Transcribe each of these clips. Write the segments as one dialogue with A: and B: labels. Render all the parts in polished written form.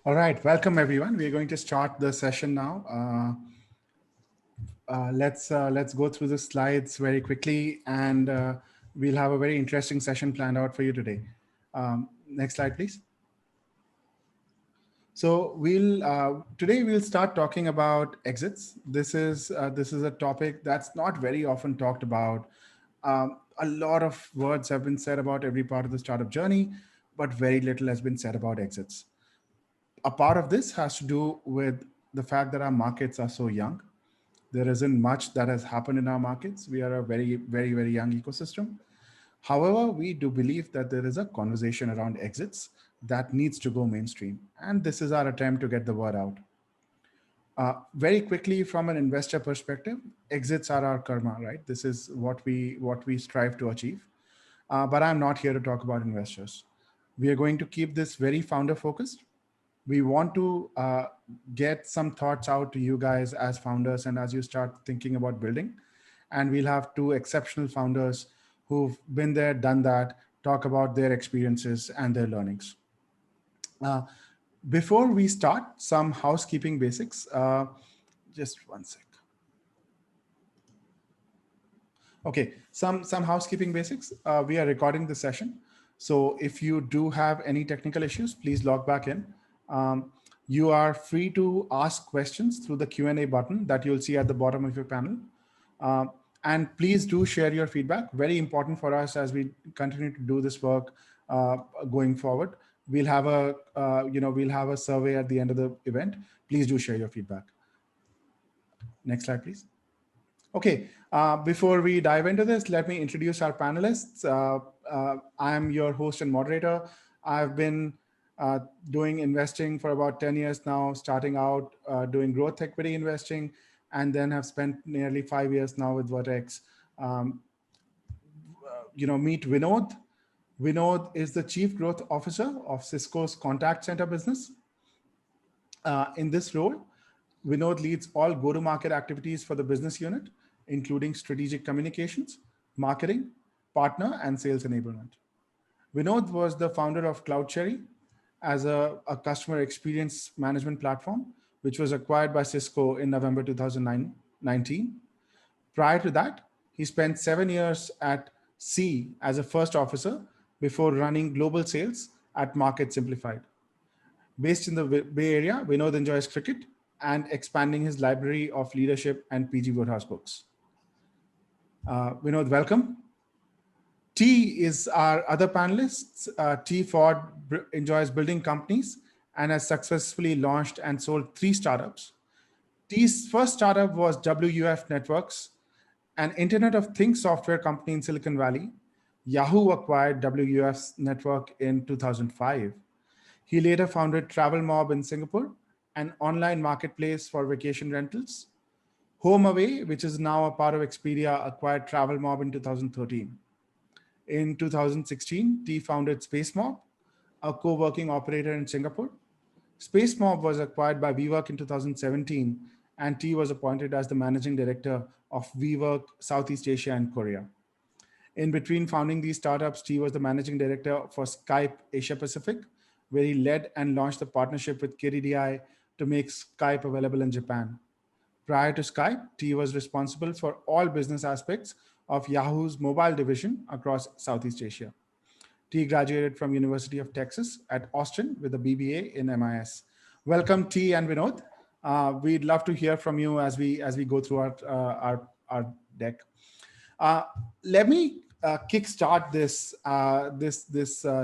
A: All right, welcome everyone. We're going to start the session now. Let's go through the slides very quickly, and we'll have a very interesting session planned out for you today. Next slide, please. So today we'll start talking about exits. This is a topic that's not very often talked about. A lot of words have been said about every part of the startup journey, but very little has been said about exits. A part of this has to do with the fact that our markets are so young. There isn't much that has happened in our markets. We are a very, very, very young ecosystem. However, we do believe that there is a conversation around exits that needs to go mainstream. And this is our attempt to get the word out. Very quickly, from an investor perspective, exits are our karma, right? This is what we strive to achieve. But I'm not here to talk about investors. We are going to keep this very founder focused. We want to get some thoughts out to you guys as founders and as you start thinking about building. And we'll have two exceptional founders who've been there, done that, talk about their experiences and their learnings. Before we start, some housekeeping basics. Just one sec. Okay, some housekeeping basics. We are recording the session. So if you do have any technical issues, please log back in. You are free to ask questions through the Q&A button that you'll see at the bottom of your panel. And please do share your feedback. Very important for us as we continue to do this work going forward. We'll have a survey at the end of the event. Please do share your feedback. Next slide, please. Okay, before we dive into this, let me introduce our panelists. I'm your host and moderator. I've been doing investing for about 10 years now, starting out doing growth equity investing, and then have spent nearly 5 years now with Vertex. Meet Vinod. Vinod is the Chief Growth Officer of Cisco's contact center business. In this role, Vinod leads all go-to-market activities for the business unit, including strategic communications, marketing, partner, and sales enablement. Vinod was the founder of CloudCherry as a customer experience management platform, which was acquired by Cisco in November 2019. Prior to that, he spent 7 years at C as a first officer before running global sales at Market Simplified. Based in the Bay Area, Vinod enjoys cricket and expanding his library of leadership and PG Woodhouse books. Vinod, welcome. T is our other panelists. T Fuad enjoys building companies and has successfully launched and sold 3 startups. T's first startup was WUF Networks, an Internet of Things software company in Silicon Valley. Yahoo acquired WUF's network in 2005. He later founded Travelmob in Singapore, an online marketplace for vacation rentals. HomeAway, which is now a part of Expedia, acquired Travelmob in 2013. In 2016, T founded Spacemob, a co-working operator in Singapore. Spacemob was acquired by WeWork in 2017, and T was appointed as the managing director of WeWork Southeast Asia and Korea. In between founding these startups, T was the managing director for Skype Asia Pacific, where he led and launched the partnership with KDDI to make Skype available in Japan. Prior to Skype, T was responsible for all business aspects of Yahoo's mobile division across Southeast Asia. T graduated from University of Texas at Austin with a BBA in MIS. Welcome, T and Vinod. We'd love to hear from you as we go through our deck. Let me kickstart this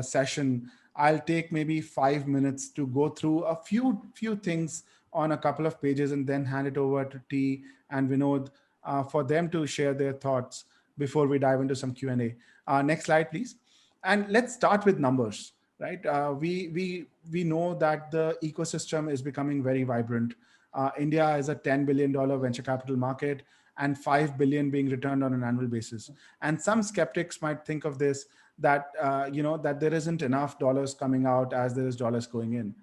A: session. I'll take maybe 5 minutes to go through a few things on a couple of pages and then hand it over to T and Vinod for them to share their thoughts before we dive into some Q&A. Next slide, please. And let's start with numbers, right? We know that the ecosystem is becoming very vibrant. India is a $10 billion venture capital market and 5 billion being returned on an annual basis. And some skeptics might think of this that there isn't enough dollars coming out as there is dollars going in.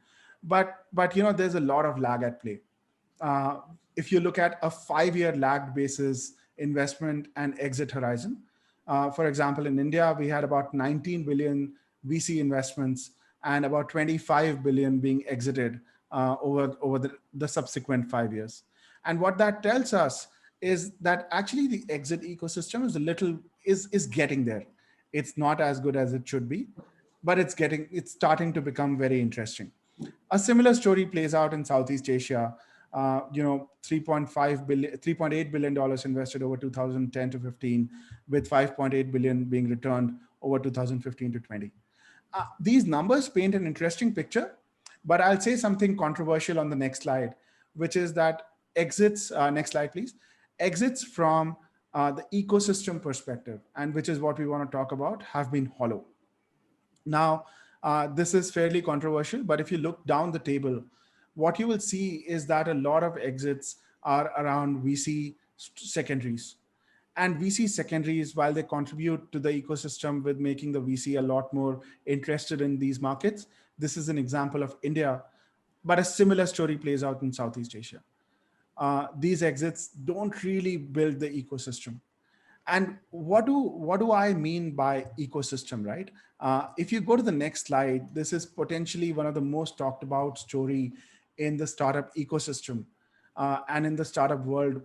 A: But there's a lot of lag at play. If you look at a 5-year lagged basis investment and exit horizon, for example, in India, we had about 19 billion VC investments and about 25 billion being exited over the subsequent 5 years. And what that tells us is that actually the exit ecosystem is getting there. It's not as good as it should be, but it's starting to become very interesting. A similar story plays out in Southeast Asia. 3.8 billion dollars invested over 2010 to 15, with 5.8 billion being returned over 2015 to 20. These numbers paint an interesting picture, but I'll say something controversial on the next slide, which is that exits, next slide, please, exits from the ecosystem perspective, and which is what we want to talk about, have been hollow. Now, this is fairly controversial, but if you look down the table, what you will see is that a lot of exits are around VC secondaries. And VC secondaries, while they contribute to the ecosystem with making the VC a lot more interested in these markets, this is an example of India, but a similar story plays out in Southeast Asia. These exits don't really build the ecosystem. And what do I mean by ecosystem, right? If you go to the next slide, this is potentially one of the most talked about story in the startup ecosystem and in the startup world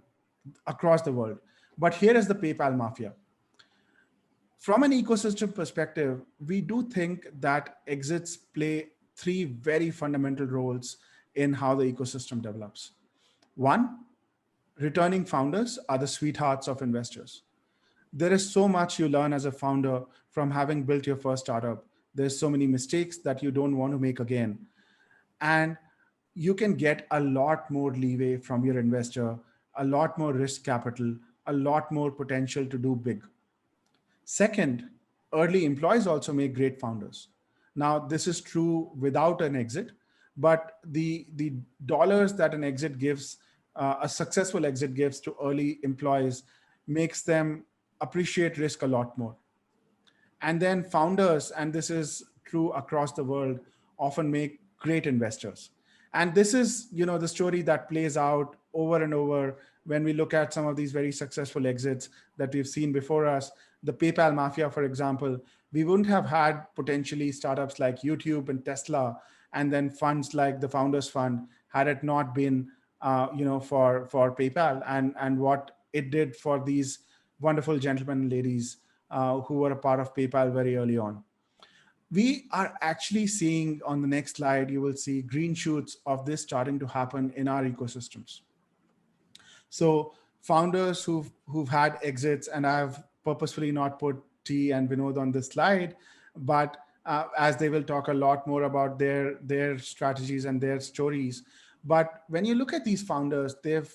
A: across the world. But here is the PayPal mafia. From an ecosystem perspective, we do think that exits play three very fundamental roles in how the ecosystem develops. One, returning founders are the sweethearts of investors. There is so much you learn as a founder from having built your first startup. There's so many mistakes that you don't want to make again. And you can get a lot more leeway from your investor, a lot more risk capital, a lot more potential to do big. Second, early employees also make great founders. Now, this is true without an exit, but the dollars that an exit gives, a successful exit gives to early employees, makes them appreciate risk a lot more. And then founders, and this is true across the world, often make great investors. And this is, the story that plays out over and over when we look at some of these very successful exits that we've seen before us. The PayPal mafia, for example, we wouldn't have had potentially startups like YouTube and Tesla, and then funds like the Founders Fund, had it not been, for PayPal and what it did for these wonderful gentlemen and ladies who were a part of PayPal very early on. We are actually seeing, on the next slide, you will see green shoots of this starting to happen in our ecosystems. So founders who've had exits, and I've purposefully not put T and Vinod on this slide, but as they will talk a lot more about their strategies and their stories. But when you look at these founders, they've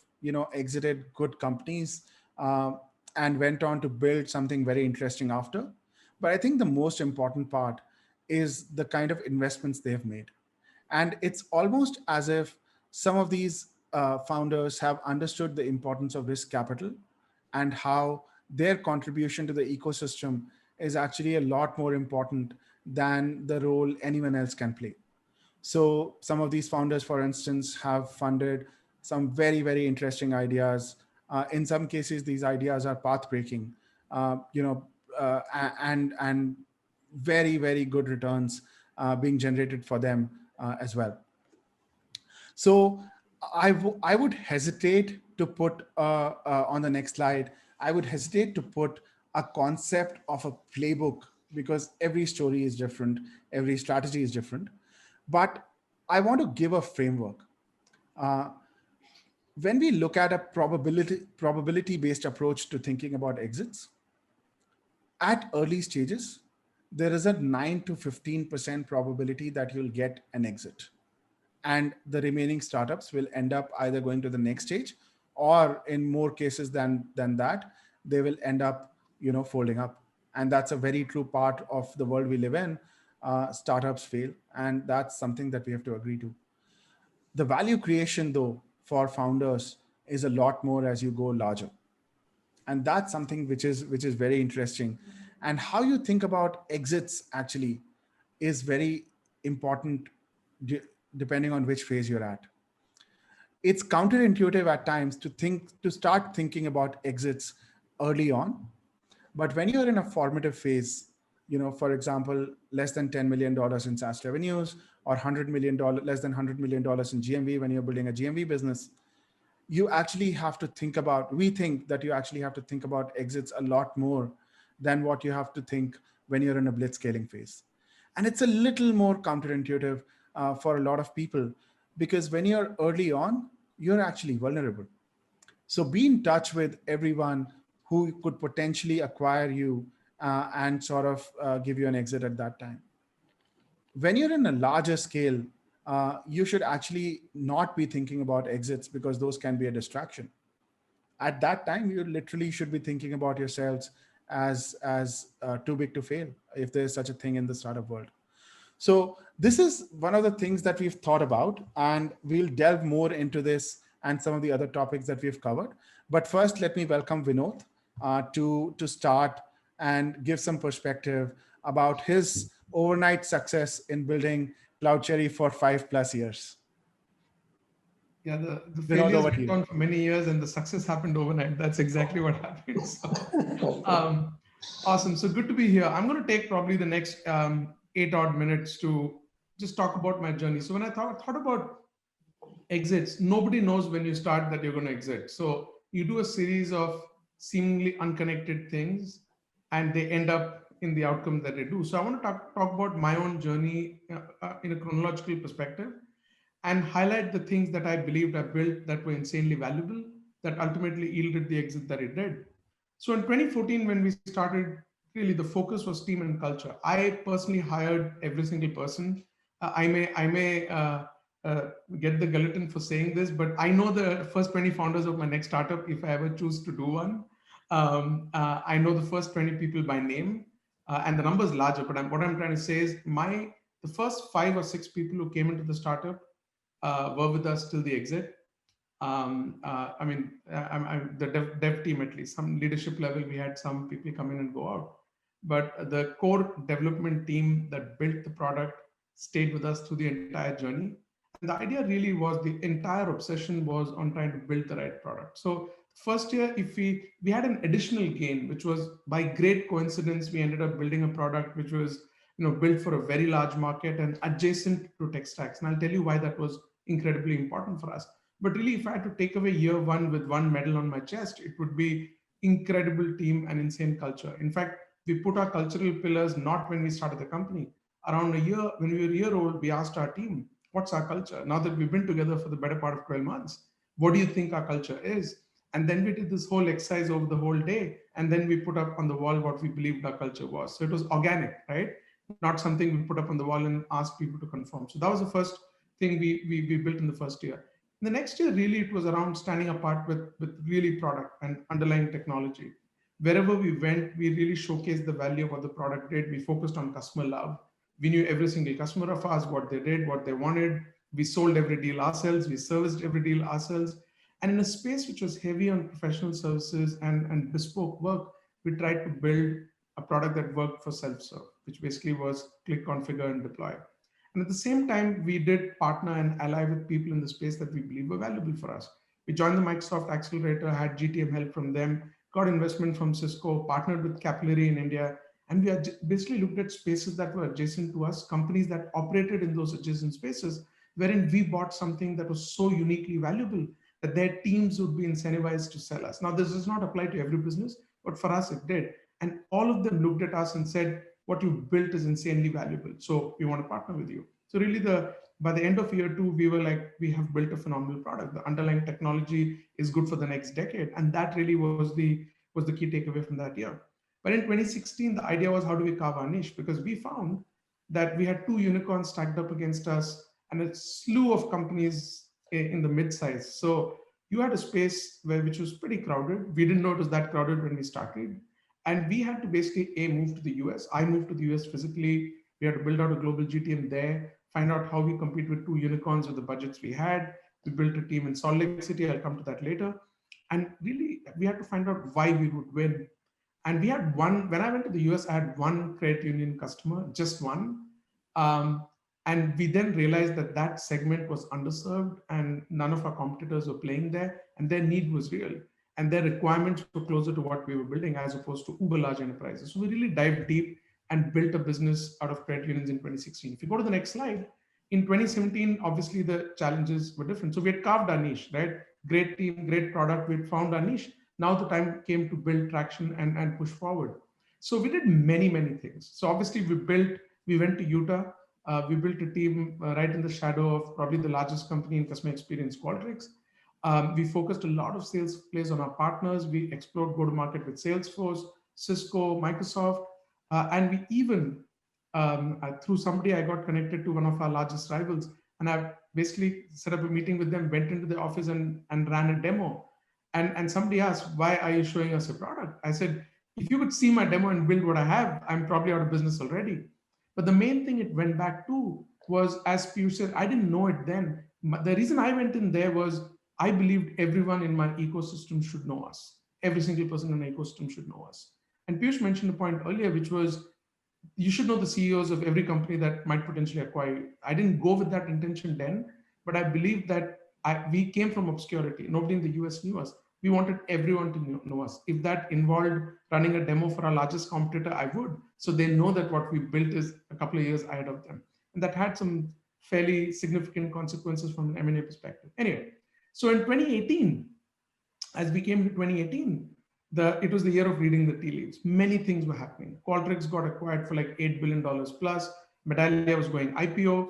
A: exited good companies and went on to build something very interesting after. But I think the most important part is the kind of investments they have made. And it's almost as if some of these founders have understood the importance of risk capital and how their contribution to the ecosystem is actually a lot more important than the role anyone else can play. So some of these founders, for instance, have funded some very, very interesting ideas. In some cases, these ideas are path-breaking, and very, very good returns being generated for them as well. So I would hesitate to put, on the next slide, I would hesitate to put a concept of a playbook, because every story is different, every strategy is different. But I want to give a framework. When we look at a probability-based approach to thinking about exits, at early stages, there is a 9 to 15% probability that you'll get an exit. And the remaining startups will end up either going to the next stage, or in more cases than that, they will end up, folding up. And that's a very true part of the world we live in. Startups fail, and that's something that we have to agree to. The value creation, though, for founders is a lot more as you go larger. And that's something which is very interesting. And how you think about exits actually is very important depending on which phase you're at. It's counterintuitive at times to start thinking about exits early on. But when you're in a formative phase, for example, less than $10 million in SaaS revenues, or $100 million, less than $100 million in GMV when you're building a GMV business, you actually have to think about, we think that you actually have to think about exits a lot more than what you have to think when you're in a blitz scaling phase. And it's a little more counterintuitive for a lot of people, because when you're early on, you're actually vulnerable. So be in touch with everyone who could potentially acquire you and sort of give you an exit at that time. When you're in a larger scale, you should actually not be thinking about exits, because those can be a distraction. At that time, you literally should be thinking about yourselves as too big to fail, if there's such a thing in the startup world. So this is one of the things that we've thought about, and we'll delve more into this and some of the other topics that we've covered. But first, let me welcome Vinod to start and give some perspective about his overnight success in building CloudCherry for 5+ years.
B: Yeah, the
A: Vinod,
B: failures
A: over to
B: went
A: you.
B: on for many years and the success happened overnight. That's exactly what happened. So, awesome. So good to be here. I'm going to take probably the next 8 odd minutes to just talk about my journey. So when I thought about exits, nobody knows when you start that you're going to exit. So you do a series of seemingly unconnected things and they end up in the outcome that they do. So I want to talk about my own journey in a chronological perspective, and highlight the things that I believed I built that were insanely valuable, that ultimately yielded the exit that it did. So in 2014, when we started, really the focus was team and culture. I personally hired every single person. I may get the gelatin for saying this, but I know the first 20 founders of my next startup, if I ever choose to do one. I know the first 20 people by name, and the number is larger, but what I'm trying to say is the first 5 or 6 people who came into the startup were with us till the exit. I'm the dev team, at least some leadership level, we had some people come in and go out, but the core development team that built the product stayed with us through the entire journey. And the idea really was, the entire obsession was on trying to build the right product. So first year, if we had an additional gain, which was by great coincidence, we ended up building a product which was built for a very large market and adjacent to tech stacks. And I'll tell you why that was incredibly important for us. But really, if I had to take away year one with one medal on my chest, it would be incredible team and insane culture. In fact, we put our cultural pillars not when we started the company. Around a year, when we were a year old, we asked our team, what's our culture? Now that we've been together for the better part of 12 months, what do you think our culture is? And then we did this whole exercise over the whole day. And then we put up on the wall what we believed our culture was. So it was organic, right? Not something we put up on the wall and asked people to conform. So that was the first thing we built in the first year. The next year, really, it was around standing apart with really product and underlying technology. Wherever we went, we really showcased the value of what the product did. We focused on customer love. We knew every single customer of ours, what they did, what they wanted. We sold every deal ourselves. We serviced every deal ourselves. And in a space which was heavy on professional services and bespoke work, we tried to build a product that worked for self-serve, which basically was click, configure, and deploy. And at the same time, we did partner and ally with people in the space that we believe were valuable for us. We joined the Microsoft Accelerator, had GTM help from them, got investment from Cisco, partnered with Capillary in India, and we basically looked at spaces that were adjacent to us, companies that operated in those adjacent spaces, wherein we bought something that was so uniquely valuable that their teams would be incentivized to sell us. Now, this does not apply to every business, but for us, it did. And all of them looked at us and said, what you built is insanely valuable, so we want to partner with you. So really, by the end of year 2, we were like, we have built a phenomenal product. The underlying technology is good for the next decade, and that really was the key takeaway from that year. But in 2016, the idea was, how do we carve our niche? Because we found that we had 2 unicorns stacked up against us and a slew of companies in the mid-size. So you had a space which was pretty crowded. We didn't know it was that crowded when we started. And we had to basically move to the US. I moved to the US physically. We had to build out a global GTM there, find out how we compete with 2 unicorns with the budgets we had. We built a team in Salt Lake City. I'll come to that later. And really, we had to find out why we would win. And we had one, when I went to the US, I had one credit union customer, just one. And we then realized that that segment was underserved and none of our competitors were playing there, and their need was real. And their requirements were closer to what we were building as opposed to uber large enterprises. So we really dived deep. and built a business out of credit unions in 2016. If you go to the next slide, in 2017, obviously the challenges were different. So we had carved our niche, right? Great team, great product. We had found our niche. Now the time came to build traction and push forward. So we did many, many things. So obviously we went to Utah. We built a team right in the shadow of probably the largest company in customer experience, Qualtrics. We focused a lot of sales plays on our partners. We explored go-to-market with Salesforce, Cisco, Microsoft, and we even, through somebody, I got connected to one of our largest rivals, and I basically set up a meeting with them, went into the office and ran a demo. And somebody asked, why are you showing us a product? I said, if you could see my demo and build what I have, I'm probably out of business already. But the main thing it went back to was, as Piyush said, I didn't know it then. The reason I went in there was I believed everyone in my ecosystem should know us. Every single person in the ecosystem should know us. And Piyush mentioned a point earlier, which was you should know the CEOs of every company that might potentially acquire you. I didn't go with that intention then, but I believe that we came from obscurity. Nobody in the US knew us. We wanted everyone to know us. If that involved running a demo for our largest competitor, I would. So they know that what we built is a couple of years ahead of them. And that had some fairly significant consequences from an M&A perspective. Anyway, so in 2018, as we came to 2018, it was the year of reading the tea leaves. Many things were happening. Qualtrics got acquired for like $8 billion plus. Medallia was going IPO.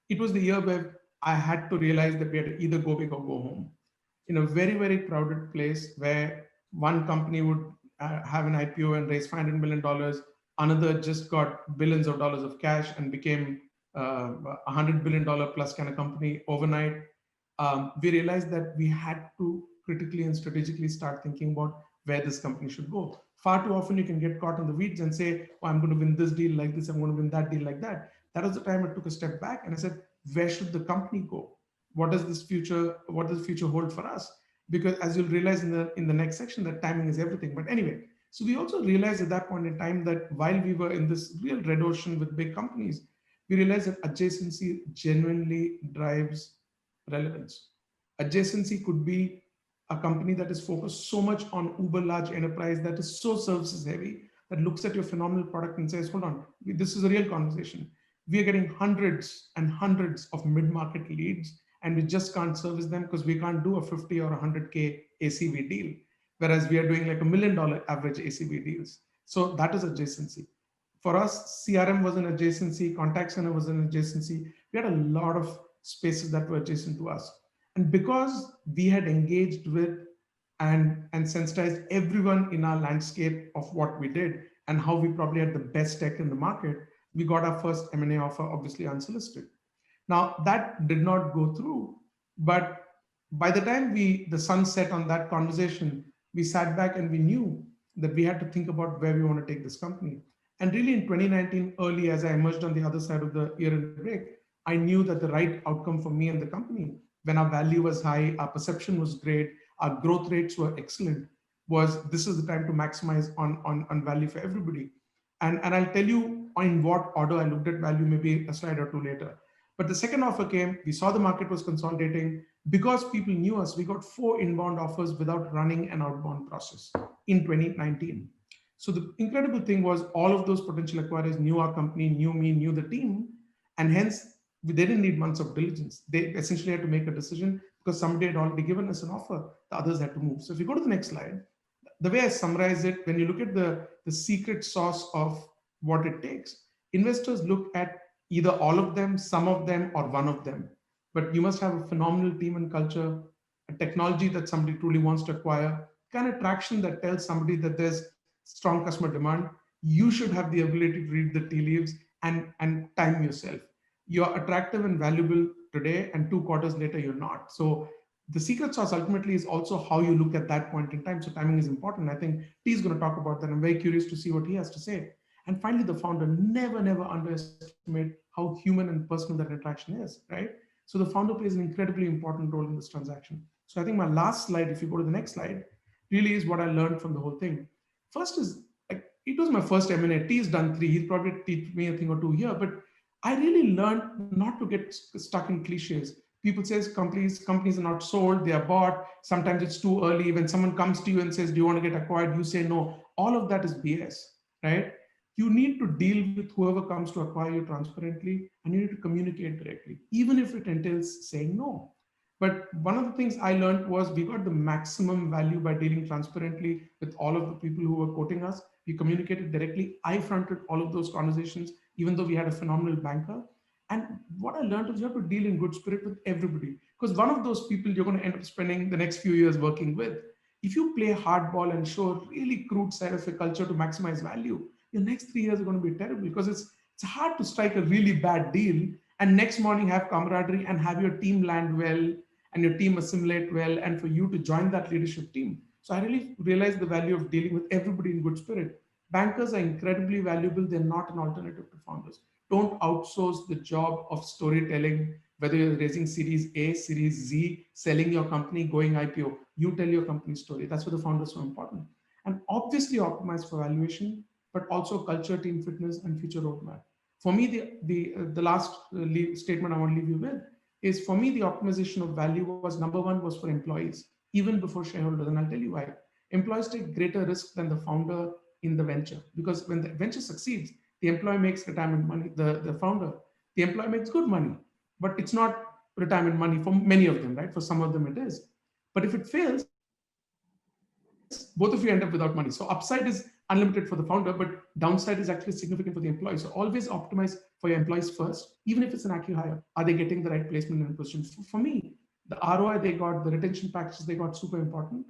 B: It was the year where I had to realize that we had to either go big or go home. In a very, very crowded place where one company would have an IPO and raise $500 million, another just got billions of dollars of cash and became $100 billion plus kind of company overnight. We realized that we had to critically and strategically start thinking about where this company should go. Far too often you can get caught in the weeds and say, oh, I'm going to win this deal like this, I'm going to win that deal like that. That was the time I took a step back and I said, where should the company go? What does the future hold for us? Because as you'll realize in the next section, that timing is everything. But anyway, so we also realized at that point in time that while we were in this real red ocean with big companies, we realized that adjacency genuinely drives relevance. Adjacency could be a company that is focused so much on uber large enterprise that is so services heavy that looks at your phenomenal product and says, hold on, this is a real conversation. We are getting hundreds and hundreds of mid-market leads and we just can't service them because we can't do a 50 or 100K ACV deal, whereas we are doing like $1 million average ACV deals. So that is adjacency. For us, CRM was an adjacency, contact center was an adjacency. We had a lot of spaces that were adjacent to us. And because we had engaged with and sensitized everyone in our landscape of what we did and how we probably had the best tech in the market, we got our first M&A offer, obviously unsolicited. Now that did not go through, but by the time the sun set on that conversation, we sat back and we knew that we had to think about where we want to take this company. And really in 2019, early as I emerged on the other side of the year-end break, I knew that the right outcome for me and the company, when our value was high, our perception was great, our growth rates were excellent, was this is the time to maximize on value for everybody. And I'll tell you in what order I looked at value, maybe a slide or two later. But the second offer came, we saw the market was consolidating. Because people knew us, we got 4 inbound offers without running an outbound process in 2019. So the incredible thing was all of those potential acquirers knew our company, knew me, knew the team, and hence they didn't need months of diligence. They essentially had to make a decision because somebody had already given us an offer. The others had to move. So if you go to the next slide, the way I summarize it, when you look at the secret sauce of what it takes, investors look at either all of them, some of them, or one of them. But you must have a phenomenal team and culture, a technology that somebody truly wants to acquire, kind of traction that tells somebody that there's strong customer demand. You should have the ability to read the tea leaves and time yourself. You're attractive and valuable today, and 2 quarters later, you're not. So the secret sauce ultimately is also how you look at that point in time. So timing is important. I think T is going to talk about that. I'm very curious to see what he has to say. And finally, the founder, never underestimate how human and personal that interaction is, right? So the founder plays an incredibly important role in this transaction. So I think my last slide, if you go to the next slide, really is what I learned from the whole thing. First is, like, it was my first M&A. T has done 3. He'll probably teach me a thing or 2 here, but I really learned not to get stuck in cliches. People say companies are not sold, they are bought. Sometimes it's too early. When someone comes to you and says, do you want to get acquired? You say no. All of that is BS, right? you need to deal with whoever comes to acquire you transparently, and you need to communicate directly, even if it entails saying no. But one of the things I learned was we got the maximum value by dealing transparently with all of the people who were quoting us. We communicated directly. I fronted all of those conversations, even though we had a phenomenal banker. And what I learned is you have to deal in good spirit with everybody, because one of those people you're going to end up spending the next few years working with. If you play hardball and show a really crude side of your culture to maximize value, your next 3 years are going to be terrible, because it's hard to strike a really bad deal and next morning have camaraderie and have your team land well and your team assimilate well and for you to join that leadership team. So I really realized the value of dealing with everybody in good spirit. Bankers are incredibly valuable. They're not an alternative to founders. Don't outsource the job of storytelling, whether you're raising Series A, Series Z, selling your company, going IPO. You tell your company story. That's why the founder is so important. And obviously optimize for valuation, but also culture, team fitness, and future roadmap. For me, the last statement I want to leave you with is, for me, the optimization of value was number one was for employees, even before shareholders. And I'll tell you why. Employees take greater risk than the founder in the venture, because when the venture succeeds, the employee makes retirement money, the founder, the employee makes good money, but it's not retirement money for many of them, right? For some of them it is. But if it fails, both of you end up without money. So upside is unlimited for the founder, but downside is actually significant for the employee. So always optimize for your employees first, even if it's an acqui-hire. Are they getting the right placement and position? For me, the ROI they got, the retention packages they got, super important.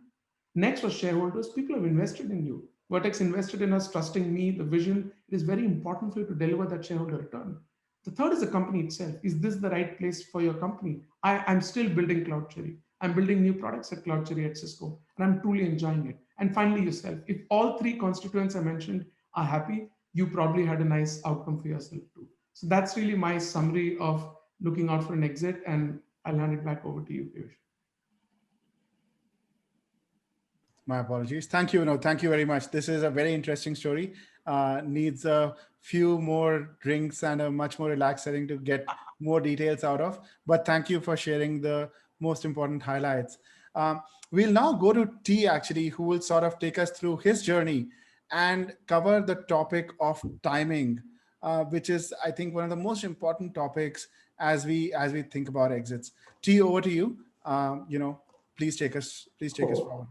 B: Next was shareholders. People have invested in you. Vertex invested in us, trusting me, the vision. It is very important for you to deliver that shareholder return. The third is the company itself. Is this the right place for your company? I'm still building CloudCherry. I'm building new products at CloudCherry at Cisco, and I'm truly enjoying it. And finally, yourself. If all three constituents I mentioned are happy, you probably had a nice outcome for yourself too. So that's really my summary of looking out for an exit, and I'll hand it back over to you, Piyush.
A: My apologies. Thank you, Vinod. Thank you very much. This is a very interesting story. Needs a few more drinks and a much more relaxed setting to get more details out of. But thank you for sharing the most important highlights. We'll now go to T, actually, who will sort of take us through his journey and cover the topic of timing, which is, I think, one of the most important topics as we think about exits. T, over to you. Please take us forward.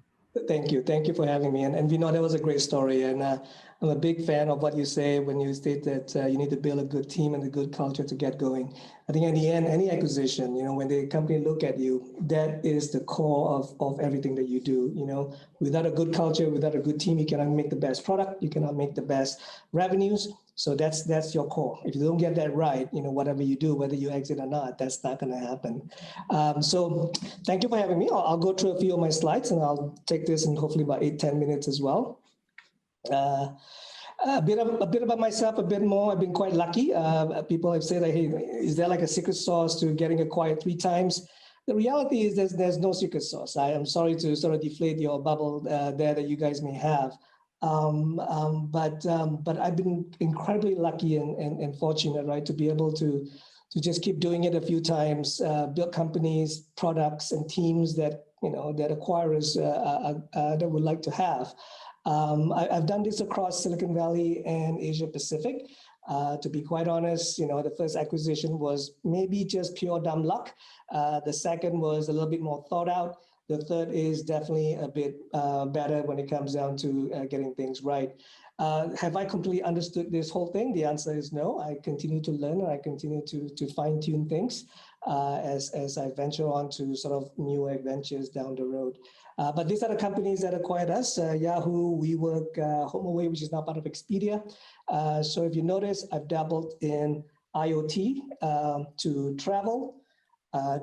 C: Thank you. Thank you for having me. And we know that was a great story. And I'm a big fan of what you say when you state that you need to build a good team and a good culture to get going. I think in the end, any acquisition, when the company look at you, that is the core of everything that you do. Without a good culture, without a good team, you cannot make the best product. You cannot make the best revenues. So that's your core. If you don't get that right, whatever you do, whether you exit or not, that's not going to happen. So thank you for having me. I'll go through a few of my slides, and I'll take this in hopefully about 8-10 minutes as well. A bit about myself, a bit more. I've been quite lucky. People have said, hey, is there like a secret sauce to getting acquired 3 times? The reality is there's no secret sauce. I am sorry to sort of deflate your bubble there that you guys may have. But I've been incredibly lucky and fortunate, right, to be able to just keep doing it a few times, build companies, products, and teams that that acquirers that would like to have. I've done this across Silicon Valley and Asia Pacific. To be quite honest, the first acquisition was maybe just pure dumb luck. The second was a little bit more thought out. The third is definitely a bit better when it comes down to getting things right. Have I completely understood this whole thing? The answer is no. I continue to learn, and I continue to fine tune things as I venture on to sort of new adventures down the road. But these are the companies that acquired us: Yahoo, WeWork, HomeAway, which is now part of Expedia. So if you notice, I've dabbled in IoT, to travel,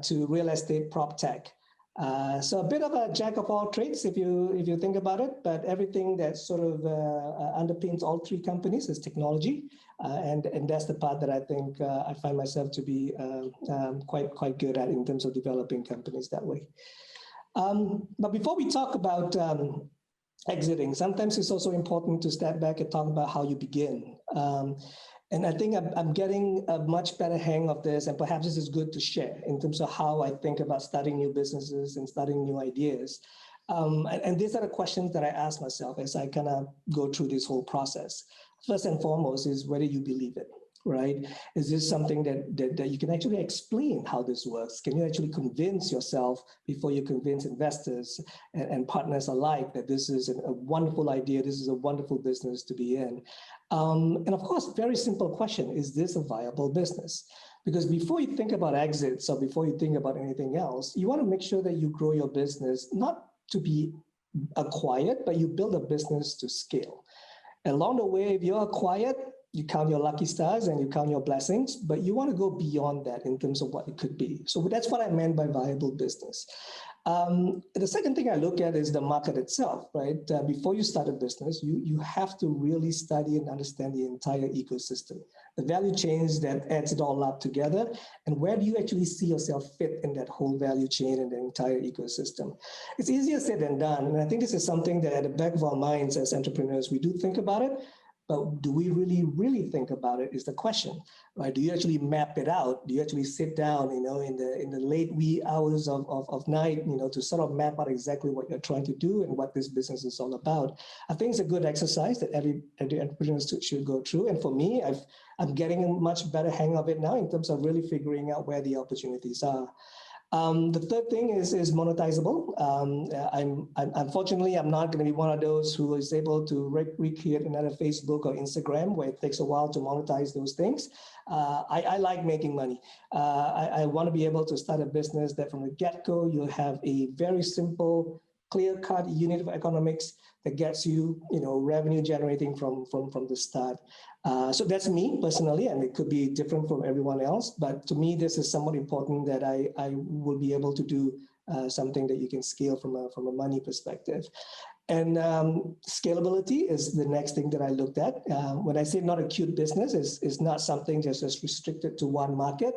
C: to real estate, prop tech. So a bit of a jack of all trades, if you think about it, but everything that sort of underpins all 3 companies is technology, and that's the part that I think I find myself to be quite good at in terms of developing companies that way. But before we talk about exiting, sometimes it's also important to step back and talk about how you begin. And I think I'm getting a much better hang of this, and perhaps this is good to share in terms of how I think about starting new businesses and starting new ideas. And these are the questions that I ask myself as I kind of go through this whole process. First and foremost is whether you believe it, right? Is this something that you can actually explain how this works? Can you actually convince yourself before you convince investors and partners alike that this is a wonderful idea, this is a wonderful business to be in? And of course, very simple question, is this a viable business? Because before you think about exits or before you think about anything else, you want to make sure that you grow your business, not to be acquired, but you build a business to scale. Along the way, if you're acquired, you count your lucky stars and you count your blessings, but you want to go beyond that in terms of what it could be. So that's what I meant by viable business. The second thing I look at is the market itself, right? Before you start a business, you have to really study and understand the entire ecosystem, the value chains that adds it all up together, and where do you actually see yourself fit in that whole value chain and the entire ecosystem. It's easier said than done, and I think this is something that at the back of our minds as entrepreneurs, we do think about it, but do we really think about it is the question, right? Do you actually map it out? Do you actually sit down, in the late wee hours of night, to sort of map out exactly what you're trying to do and what this business is all about? I think it's a good exercise that every entrepreneur should go through. And for me, I'm getting a much better hang of it now in terms of really figuring out where the opportunities are. The third thing is monetizable. Unfortunately, I'm not going to be one of those who is able to recreate another Facebook or Instagram where it takes a while to monetize those things. I like making money. I want to be able to start a business that from the get-go, you have a very simple, clear-cut unit of economics that gets you, revenue generating from the start. So that's me personally, and it could be different from everyone else. But to me, this is somewhat important that I will be able to do something that you can scale from a money perspective. And scalability is the next thing that I looked at. When I say not a cute business, it's not something just restricted to one market.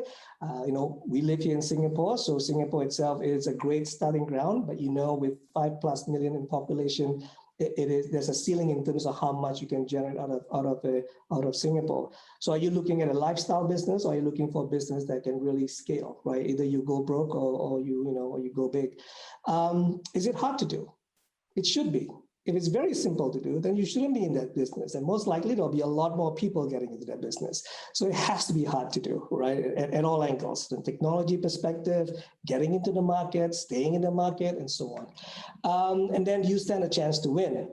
C: We live here in Singapore, so Singapore itself is a great starting ground. But with 5+ million in population, there's a ceiling in terms of how much you can generate out of Singapore. So are you looking at a lifestyle business, or are you looking for a business that can really scale, right? Either you go broke or you go big. Is it hard to do? It should be. If it's very simple to do, then you shouldn't be in that business. And most likely there'll be a lot more people getting into that business. So it has to be hard to do, right? At all angles, the technology perspective, getting into the market, staying in the market, and so on. And then you stand a chance to win.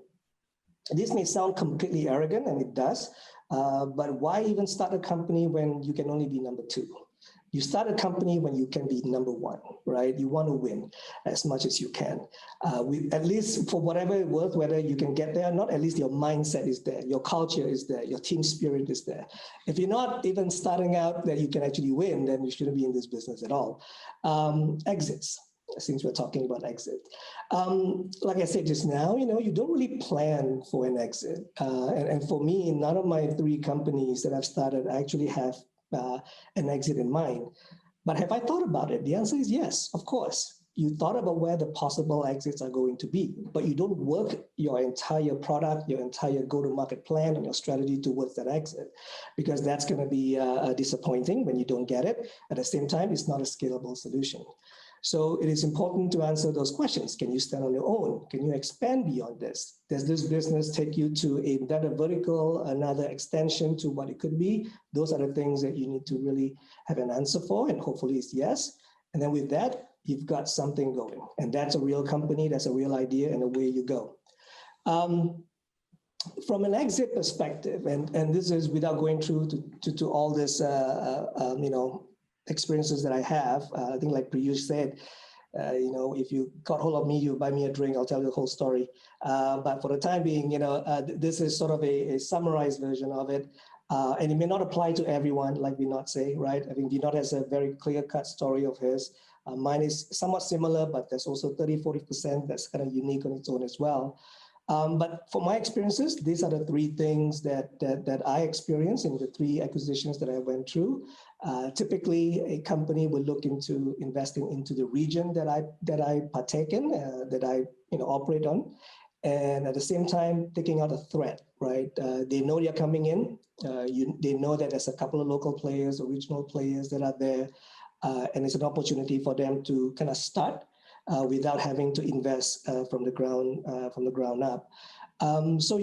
C: This may sound completely arrogant, and it does, but why even start a company when you can only be number 2? You start a company when you can be number 1, right? You want to win as much as you can. At least for whatever it's worth, whether you can get there or not, at least your mindset is there, your culture is there, your team spirit is there. If you're not even starting out that you can actually win, then you shouldn't be in this business at all. Exits, since we're talking about exit. Like I said just now, you don't really plan for an exit. And for me, none of my 3 companies that I've started actually have an exit in mind. But have I thought about it? The answer is yes, of course. You thought about where the possible exits are going to be, but you don't work your entire product, your entire go-to-market plan and your strategy towards that exit, because that's going to be disappointing when you don't get it. At the same time, it's not a scalable solution. So it is important to answer those questions. Can you stand on your own? Can you expand beyond this? Does this business take you to another vertical, another extension to what it could be? Those are the things that you need to really have an answer for, and hopefully it's yes. And then with that, you've got something going. And that's a real company, that's a real idea, and away you go. From an exit perspective, and this is without going through to all this, experiences that I have. I think like Piyush said, if you got hold of me, you buy me a drink, I'll tell you the whole story. But for the time being, this is sort of a summarized version of it. And it may not apply to everyone, like Vinod say, right? I think Vinod has a very clear-cut story of his. Mine is somewhat similar, but there's also 30-40% that's kind of unique on its own as well. But for my experiences, these are the 3 things that I experienced in the 3 acquisitions that I went through. Typically, a company will look into investing into the region that I partake in, that I operate on, and at the same time taking out a threat. Right? They know they're coming in. They know that there's a couple of local players or regional players that are there, and it's an opportunity for them to kind of start. without having to invest from the ground up. So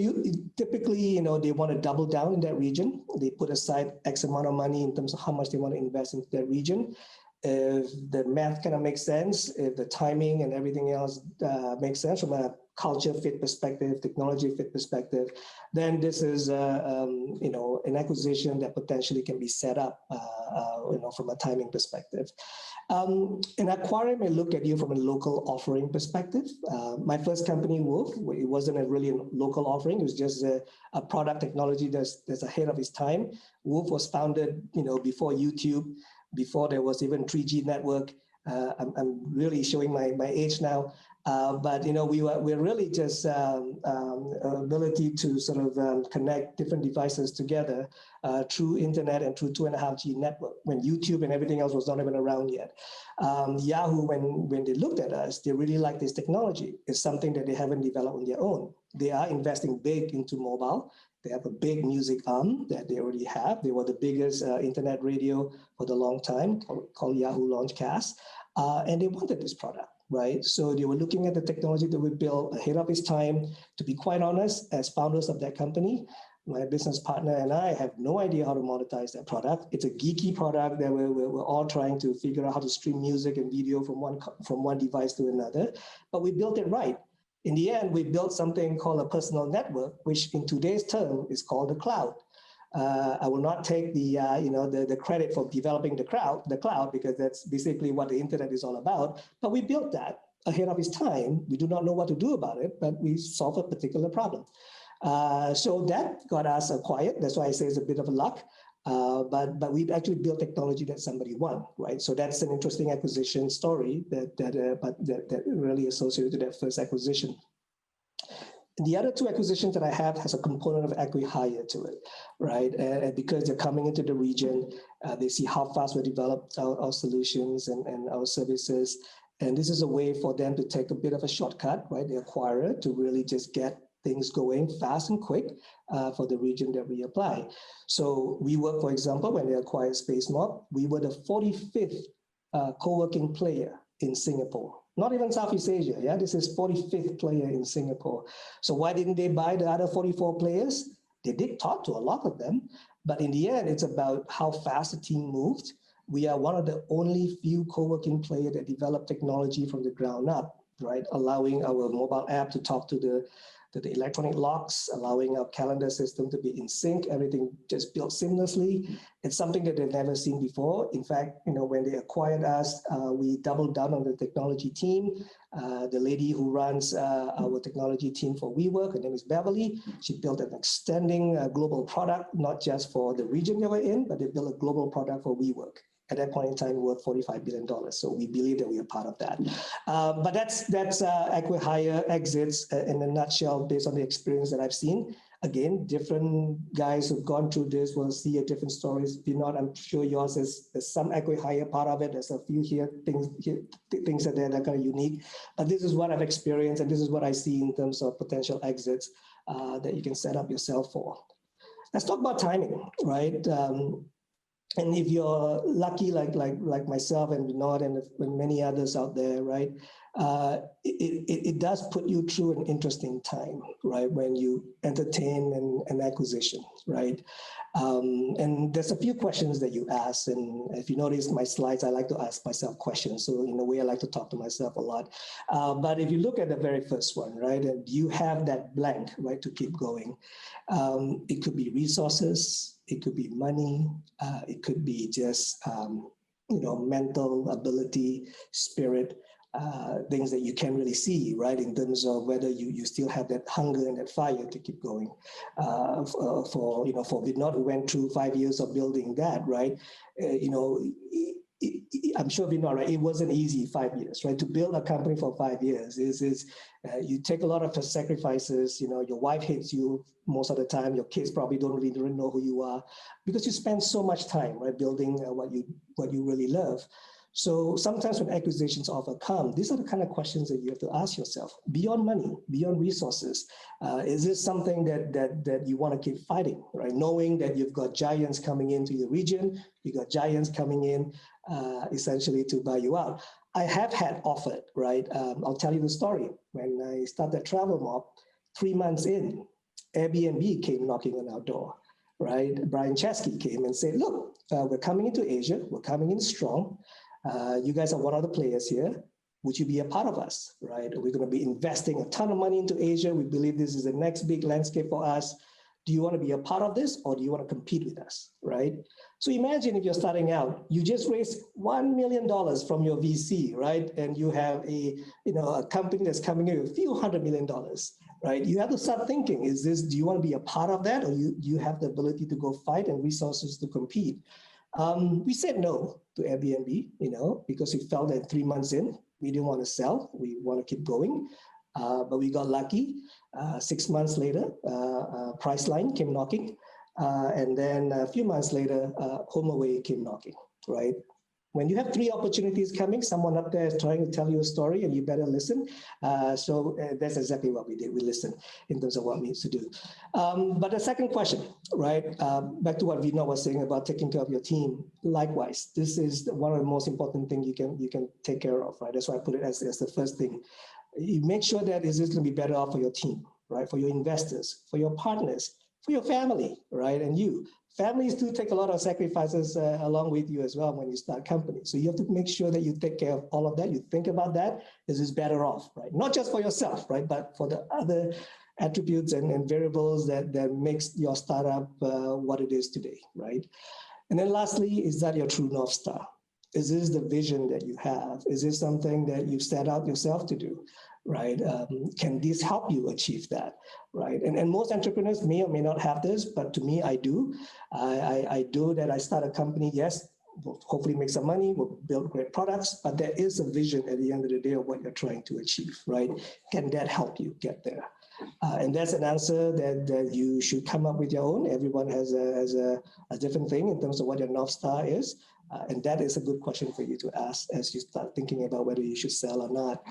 C: typically, they want to double down in that region. They put aside X amount of money in terms of how much they want to invest into that region. If the math kind of makes sense, if the timing and everything else makes sense from a culture fit perspective, technology fit perspective, then this is an acquisition that potentially can be set up from a timing perspective. An acquirer may look at you from a local offering perspective. My first company, Wolf, it wasn't a really local offering. It was just a product technology that's ahead of its time. Wolf was founded, before YouTube, before there was even 3G network. I'm really showing my age now. But we're really just ability to sort of connect different devices together through internet and through 2.5G network when YouTube and everything else was not even around yet. Yahoo, when they looked at us, they really liked this technology. It's something that they haven't developed on their own. They are investing big into mobile. They have a big music arm that they already have. They were the biggest internet radio for the long time called Yahoo Launchcast. And they wanted this product. Right, so they were looking at the technology that we built ahead of its time. To be quite honest, as founders of that company, my business partner and I have no idea how to monetize that product. It's a geeky product that we're all trying to figure out how to stream music and video from one device to another. But we built it right. In the end, we built something called a personal network, which in today's term is called the cloud. I will not take the credit for developing the cloud, because that's basically what the internet is all about. But we built that ahead of its time. We do not know what to do about it, but we solved a particular problem. So that got us acquired. That's why I say it's a bit of a luck. But we've actually built technology that somebody won, right? So that's an interesting acquisition story that really associated to that first acquisition. The other two acquisitions that I have has a component of acqui-hire to it, right? And because they're coming into the region, they see how fast we developed our solutions and our services. And this is a way for them to take a bit of a shortcut, right? The acquirer to really just get things going fast and quick for the region that we apply. So we work, for example, when they acquired Spacemob, we were the 45th co-working player in Singapore. Not even Southeast Asia, yeah? This is 45th player in Singapore. So why didn't they buy the other 44 players? They did talk to a lot of them, but in the end, it's about how fast the team moved. We are one of the only few co-working players that develop technology from the ground up, right? Allowing our mobile app to talk to the electronic locks, allowing our calendar system to be in sync, everything just built seamlessly. It's something that they've never seen before. In fact, when they acquired us, we doubled down on the technology team. The lady who runs our technology team for WeWork, her name is Beverly. She built an extending global product, not just for the region that we're in, but they built a global product for WeWork. At that point in time, worth $45 billion. So we believe that we are part of that. But that's acqui-hire exits in a nutshell based on the experience that I've seen. Again, different guys who've gone through this will see a different stories. Vinod, I'm sure yours is there's some acqui-hire part of it. There's a few things that are kind of unique. But this is what I've experienced, and this is what I see in terms of potential exits that you can set up yourself for. Let's talk about timing, right? And if you're lucky, like myself and Vinod and many others out there, right, it does put you through an interesting time, right, when you entertain an acquisition, right? And there's a few questions that you ask, and if you notice my slides, I like to ask myself questions. So in a way, I like to talk to myself a lot. But if you look at the very first one, right, and you have that blank, right, to keep going. It could be resources. It could be money, it could be just, mental ability, spirit, things that you can't really see, right? In terms of whether you still have that hunger and that fire to keep going. For Vinod, who went through 5 years of building that, right? I'm sure Vinod, right? It wasn't easy 5 years, right? To build a company for 5 years you take a lot of sacrifices. Your wife hates you most of the time. Your kids probably don't really know who you are because you spend so much time, right, building what you really love. So sometimes when acquisitions offer come, these are the kind of questions that you have to ask yourself. Beyond money, beyond resources, is this something that you want to keep fighting, right? Knowing that you've got giants coming into your region, you got giants coming in essentially to buy you out. I have had offered, right? I'll tell you the story. When I started Travel 3 months in, Airbnb came knocking on our door, right? Brian Chesky came and said, look, we're coming into Asia. We're coming in strong. You guys are one of the players here. Would you be a part of us, right? We're going to be investing a ton of money into Asia. We believe this is the next big landscape for us. Do you want to be a part of this, or do you want to compete with us, right? So imagine if you're starting out, you just raised $1 million from your VC, right? And you have a company that's coming in with a few $100 million, right? You have to start thinking, do you want to be a part of that, or do you have the ability to go fight and resources to compete? We said no to Airbnb, because we felt that 3 months in, we didn't want to sell. We want to keep going. But we got lucky. 6 months later, Priceline came knocking. And then a few months later, HomeAway came knocking, right? When you have 3 opportunities coming, someone up there is trying to tell you a story and you better listen. So that's exactly what we did. We listened in terms of what we need to do. But the second question, right? Back to what Vinod was saying about taking care of your team. Likewise, this is one of the most important things you can take care of, right? That's why I put it as the first thing. You make sure that is this going to be better off for your team, right? For your investors, for your partners, for your family, right? And you. Families do take a lot of sacrifices along with you as well when you start companies. So you have to make sure that you take care of all of that. You think about that. Is this better off, right? Not just for yourself, right? But for the other attributes and variables that makes your startup what it is today, right? And then lastly, is that your true North Star? Is this the vision that you have? Is this something that you've set out yourself to do, right? Can this help you achieve that, right? And most entrepreneurs may or may not have this, but to me, I do. I do that. I start a company, yes, we'll hopefully make some money, we'll build great products, but there is a vision at the end of the day of what you're trying to achieve, right? Can that help you get there? And that's an answer that you should come up with your own. Everyone has a different thing in terms of what your North Star is. And that is a good question for you to ask as you start thinking about whether you should sell or not.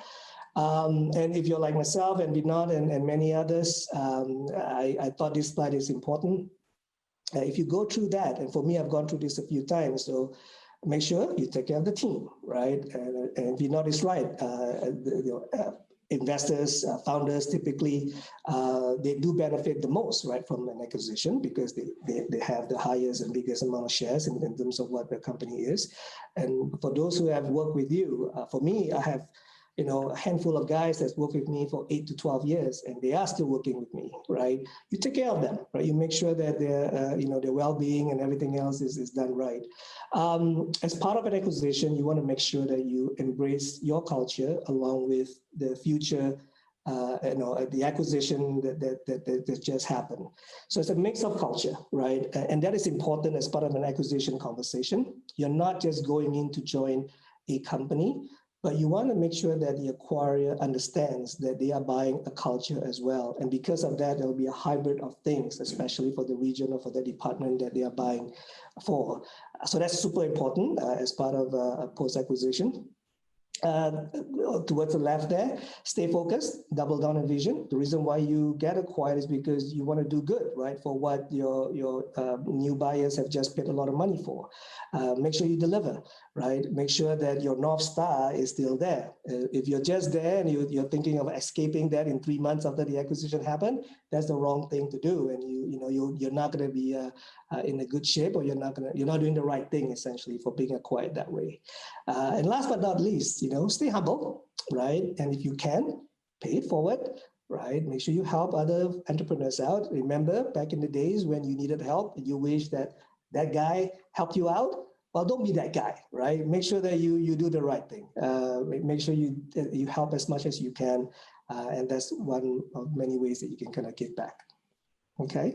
C: And if you're like myself and Vinod and many others, I thought this slide is important. If you go through that, and for me, I've gone through this a few times, so make sure you take care of the team, right? And Vinod is right. Investors, founders, typically, they do benefit the most, right, from an acquisition because they have the highest and biggest amount of shares in terms of what the company is. And for those who have worked with you, for me, I have a handful of guys that's worked with me for 8 to 12 years, and they are still working with me, right? You take care of them, right? You make sure that their well-being and everything else is done right. As part of an acquisition, you want to make sure that you embrace your culture along with the future, the acquisition that just happened. So it's a mix of culture, right? And that is important as part of an acquisition conversation. You're not just going in to join a company, but you want to make sure that the acquirer understands that they are buying a culture as well. And because of that, there will be a hybrid of things, especially for the region or for the department that they are buying for. So that's super important as part of a post-acquisition. Towards the left there, stay focused, double down on vision. The reason why you get acquired is because you want to do good, right? For what your new buyers have just paid a lot of money for. Make sure you deliver, right? Make sure that your North Star is still there. If you're just there and you're thinking of escaping that in 3 months after the acquisition happened, that's the wrong thing to do. And you're not going to be in a good shape, or you're not doing the right thing essentially for being acquired that way. And last but not least, stay humble, right? And if you can, pay it forward, right? Make sure you help other entrepreneurs out. Remember back in the days when you needed help and you wish that guy helped you out. Well, don't be that guy, right? Make sure that you do the right thing. Make sure you help as much as you can. And that's one of many ways that you can kind of give back. Okay,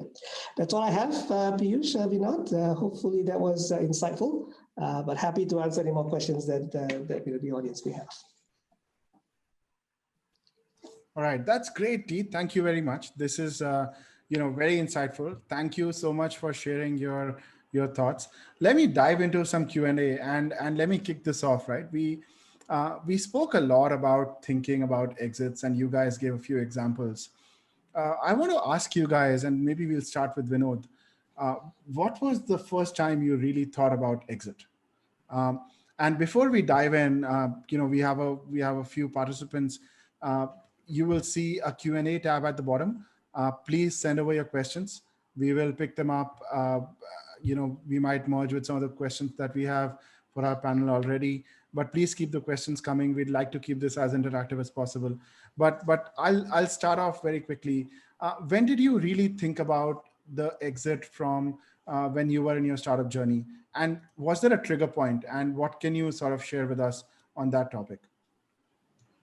C: that's all I have, Piyush, Vinod. Hopefully that was insightful, but happy to answer any more questions that the audience may have.
A: All right, that's great, T. Thank you very much. This is very insightful. Thank you so much for sharing your thoughts. Let me dive into some Q&A and let me kick this off. Right, we spoke a lot about thinking about exits, and you guys gave a few examples. I want to ask you guys, and maybe we'll start with Vinod. What was the first time you really thought about exit? And before we dive in, we have a few participants. You will see a Q&A tab at the bottom. Please send over your questions. We will pick them up. We might merge with some of the questions that we have for our panel already, but please keep the questions coming. We'd like to keep this as interactive as possible. But I'll start off very quickly. When did you really think about the exit from when you were in your startup journey? And was there a trigger point? And what can you sort of share with us on that topic?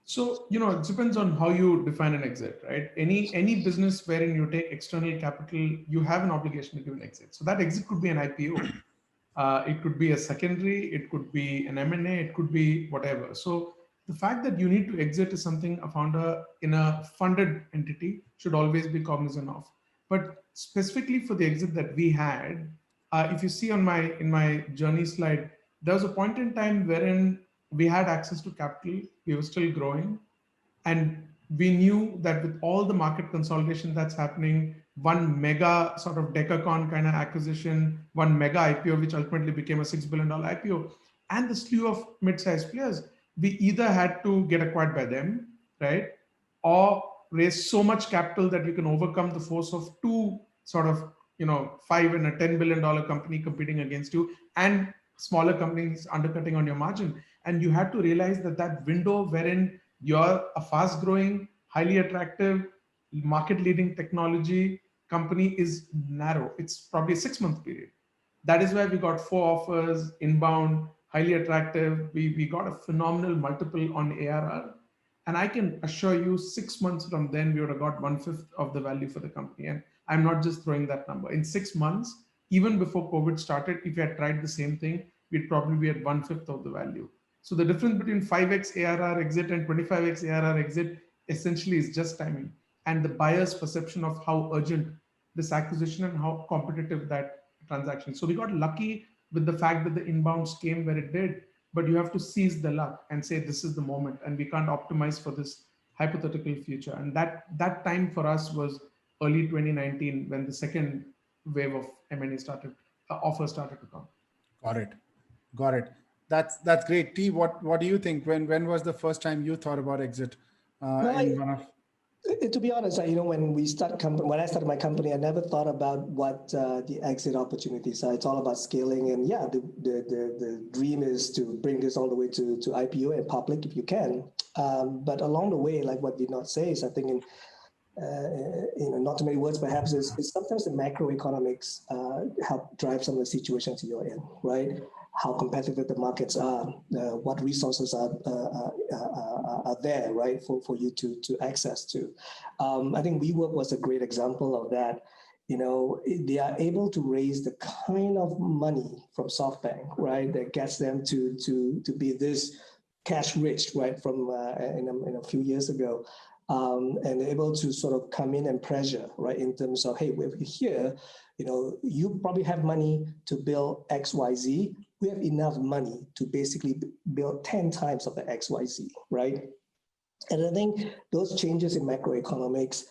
B: So, it depends on how you define an exit, right? Any business wherein you take external capital, you have an obligation to give an exit. So that exit could be an IPO. It could be a secondary, it could be an M&A, it could be whatever. So the fact that you need to exit is something a founder in a funded entity should always be cognizant of. But specifically for the exit that we had, if you see in my journey slide, there was a point in time wherein we had access to capital, we were still growing, and we knew that with all the market consolidation that's happening, one mega sort of decacorn kind of acquisition, one mega IPO, which ultimately became a $6 billion IPO, and the slew of mid-sized players, we either had to get acquired by them, right? Or raise so much capital that you can overcome the force of two sort of, $5 and a $10 billion company competing against you and smaller companies undercutting on your margin. And you had to realize that window wherein you're a fast growing, highly attractive, market leading technology company is narrow. It's probably a 6-month period. That is why we got 4 offers inbound, highly attractive. We got a phenomenal multiple on ARR. And I can assure you 6 months from then, we would have got 1/5 of the value for the company. And I'm not just throwing that number. In 6 months, even before COVID started, if we had tried the same thing, we'd probably be at 1/5 of the value. So the difference between 5x ARR exit and 25x ARR exit essentially is just timing and the buyer's perception of how urgent this acquisition and how competitive that transaction. So we got lucky with the fact that the inbounds came where it did, but you have to seize the luck and say, this is the moment and we can't optimize for this hypothetical future. And that time for us was early 2019 when the second wave of M&A offers started to come.
A: Got it. That's great. T, what do you think? When was the first time you thought about exit?
C: To be honest, when I started my company, I never thought about what the exit opportunities are. It's all about scaling, and yeah, the dream is to bring this all the way to IPO and public if you can. But along the way, like what Vinod says, I think not too many words perhaps, is sometimes the macroeconomics help drive some of the situations you're in, right? How competitive the markets are, what resources are there, right, for you to access to. I think WeWork was a great example of that. They are able to raise the kind of money from SoftBank, right, that gets them to be this cash rich, right, from in a few years ago. And able to sort of come in and pressure, right, in terms of, hey, we're here, you probably have money to build XYZ. We have enough money to basically build 10 times of the XYZ, right? And I think those changes in macroeconomics,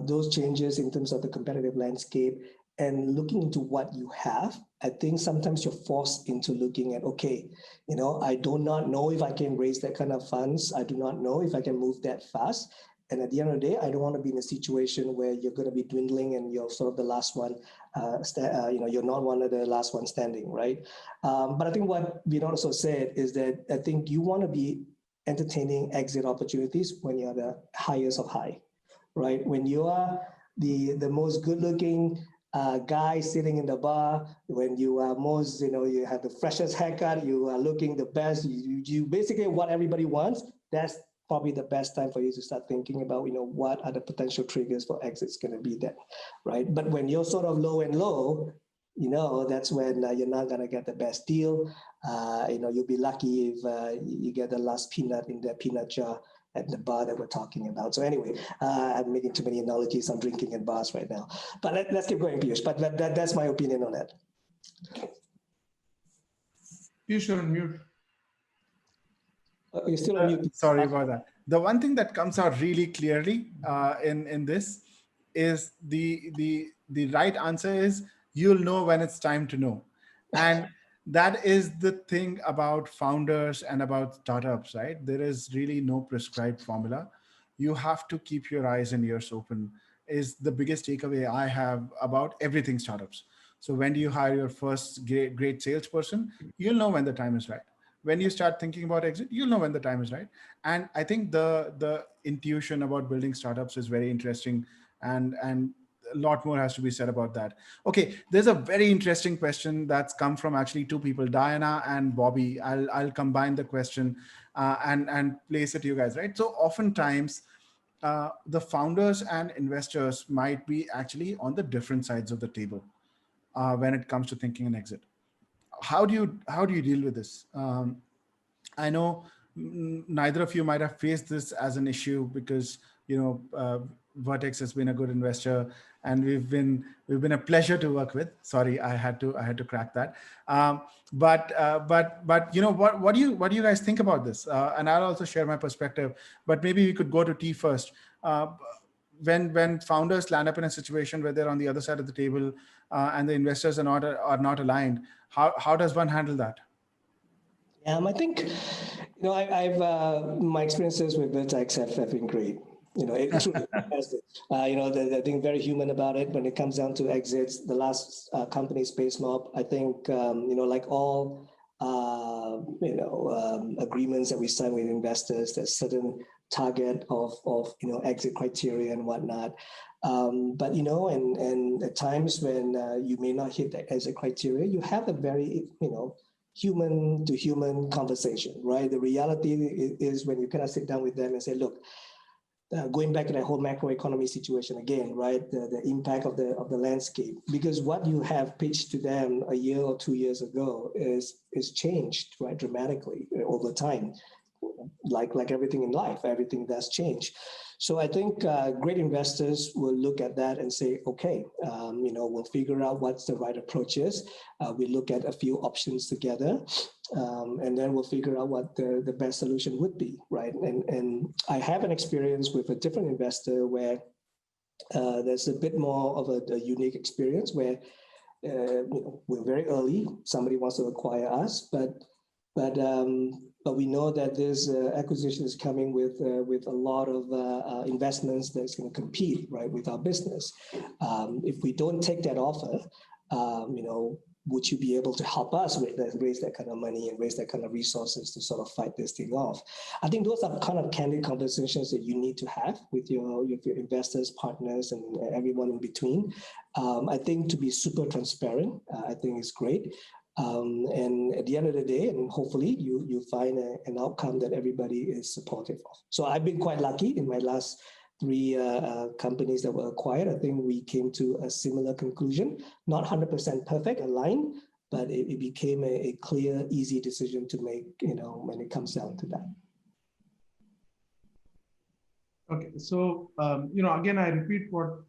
C: those changes in terms of the competitive landscape, and looking into what you have, I think sometimes you're forced into looking at, okay, I do not know if I can raise that kind of funds. I do not know if I can move that fast. And at the end of the day, I don't want to be in a situation where you're going to be dwindling and you're sort of the last one, you're not one of the last one standing, right? But I think what Vinod also said is that I think you want to be entertaining exit opportunities when you're the highest of high, right? When you are the most good-looking guy sitting in the bar, when you are most, you have the freshest haircut, you are looking the best, you basically what everybody wants, that's probably the best time for you to start thinking about, what are the potential triggers for exits going to be then, right? But when you're sort of low and low, that's when you're not going to get the best deal. You'll be lucky if you get the last peanut in the peanut jar at the bar that we're talking about. So anyway, I'm making too many analogies on drinking at bars right now. But let's keep going, Piyush. But that's my opinion on that.
B: Piyush, you're on mute.
C: You're still on mute.
A: Sorry about that. The one thing that comes out really clearly in this is the right answer is you'll know when it's time to know. And that is the thing about founders and about startups, right? There is really no prescribed formula. You have to keep your eyes and ears open, is the biggest takeaway I have about everything startups. So when you hire your first great salesperson, you'll know when the time is right. When you start thinking about exit, you'll know when the time is right. And I think the intuition about building startups is very interesting, and a lot more has to be said about that. Okay, there's a very interesting question that's come from actually two people, Diana and Bobby. I'll combine the question and place it to you guys, right? So oftentimes, the founders and investors might be actually on the different sides of the table when it comes to thinking an exit. How do you deal with this? I know neither of you might have faced this as an issue because Vertex has been a good investor, and we've been a pleasure to work with. Sorry, I had to crack that. But what do you guys think about this? And I'll also share my perspective. But maybe we could go to T first. Uh, when founders land up in a situation where they're on the other side of the table and the investors are not aligned, how does one handle that?
C: I think, I've my experiences with Vertex have been great. It truly has it. They're being very human about it when it comes down to exits. The last company, Spacemob, I think, like all, agreements that we sign with investors, there's certain target of exit criteria and whatnot. But and at times when you may not hit the exit criteria, you have a very human to human conversation, right? The reality is when you kind of sit down with them and say, look, going back to that whole macroeconomy situation again, right? The impact of the landscape, because what you have pitched to them a year or 2 years ago is changed, right, dramatically over time. Like everything in life, everything does change. So I think great investors will look at that and say, okay, we'll figure out what's the right approach is. We look at a few options together, and then we'll figure out what the best solution would be, right? And I have an experience with a different investor where there's a bit more of a unique experience where we're very early. Somebody wants to acquire us, but we know that this acquisition is coming with a lot of investments that's going to compete, right, with our business. If we don't take that offer, would you be able to help us raise that kind of money and raise that kind of resources to sort of fight this thing off? I think those are kind of candid conversations that you need to have with your investors, partners, and everyone in between. I think to be super transparent, I think is great. And at the end of the day, and hopefully you find an outcome that everybody is supportive of. So I've been quite lucky in my last 3 companies that were acquired. I think we came to a similar conclusion, not 100% perfect, aligned, but it became a clear, easy decision to make, when it comes down to that.
B: Okay, so, again, I repeat what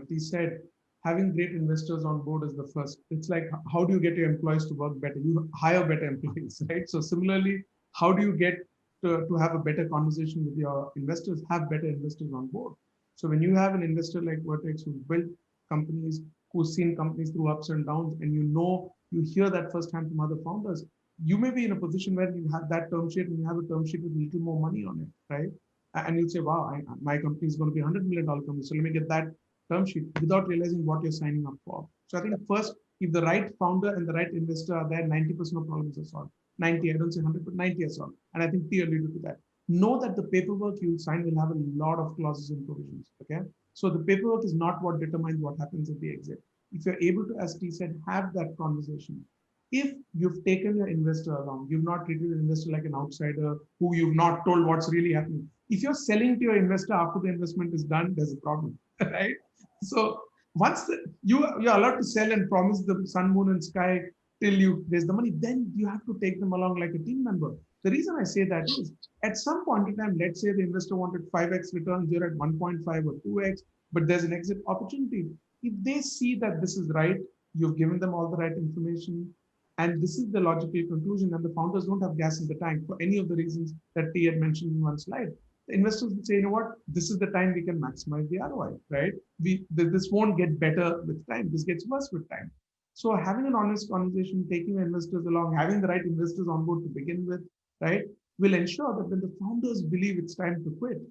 B: T said. Having great investors on board is the first. It's like, how do you get your employees to work better? You hire better employees, right? So similarly, how do you get to have a better conversation with your investors? Have better investors on board. So when you have an investor like Vertex who built companies, who's seen companies through ups and downs, and you hear that firsthand from other founders, you may be in a position where you have that term sheet and you have a term sheet with a little more money on it, right? And you'll say, wow, my company is going to be $100 million company. So let me get that term sheet without realizing what you're signing up for. So I think first, if the right founder and the right investor are there, 90% of problems are solved. 90, I don't say 100, but 90 are solved. And I think T alluded to that. Know that the paperwork you sign will have a lot of clauses and provisions, okay? So the paperwork is not what determines what happens at the exit. If you're able to, as T said, have that conversation. If you've taken your investor along, you've not treated the investor like an outsider who you've not told what's really happening. If you're selling to your investor after the investment is done, there's a problem, right? So once you're allowed to sell and promise the sun, moon, and sky till you raise the money, then you have to take them along like a team member. The reason I say that is, at some point in time, let's say the investor wanted 5x returns, you're at 1.5 or 2x, but there's an exit opportunity. If they see that this is right, you've given them all the right information, and this is the logical conclusion, and the founders don't have gas in the tank for any of the reasons that T had mentioned in one slide, the investors would say, you know what, this is the time we can maximize the ROI, right? This won't get better with time. This gets worse with time. So having an honest conversation, taking investors along, having the right investors on board to begin with, right, will ensure that when the founders believe it's time to quit,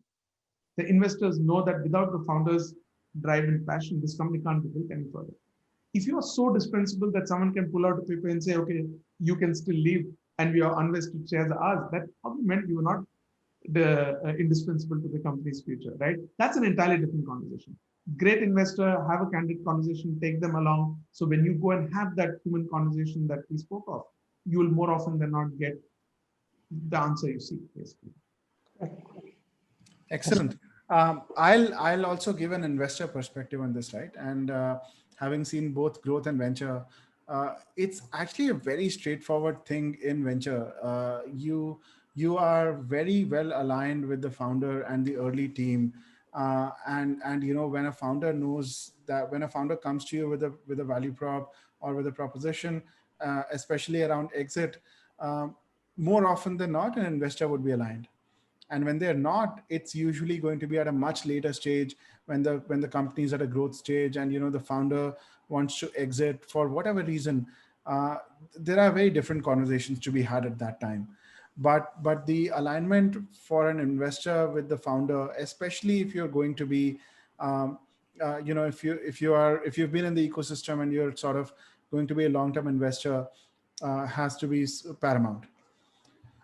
B: the investors know that without the founders' drive and passion, this company can't be built any further. If you are so dispensable that someone can pull out a paper and say, okay, you can still leave and your unvested shares are ours, that probably meant you were not indispensable to the company's future, right? That's an entirely different conversation. Great investor, have a candid conversation, take them along. So when you go and have that human conversation that we spoke of, you will more often than not get the answer you seek, basically.
A: Excellent. I'll also give an investor perspective on this, right? And having seen both growth and venture, it's actually a very straightforward thing in venture. You are very well aligned with the founder and the early team, and you know, when a founder knows that, when a founder comes to you with a value prop or with a proposition, especially around exit, more often than not, an investor would be aligned. And when they're not, it's usually going to be at a much later stage, when the company is at a growth stage, and you know, the founder wants to exit for whatever reason. There are very different conversations to be had at that time. But the alignment for an investor with the founder, especially if you're going to be, you know, if you've been in the ecosystem and you're sort of going to be a long-term investor, has to be paramount.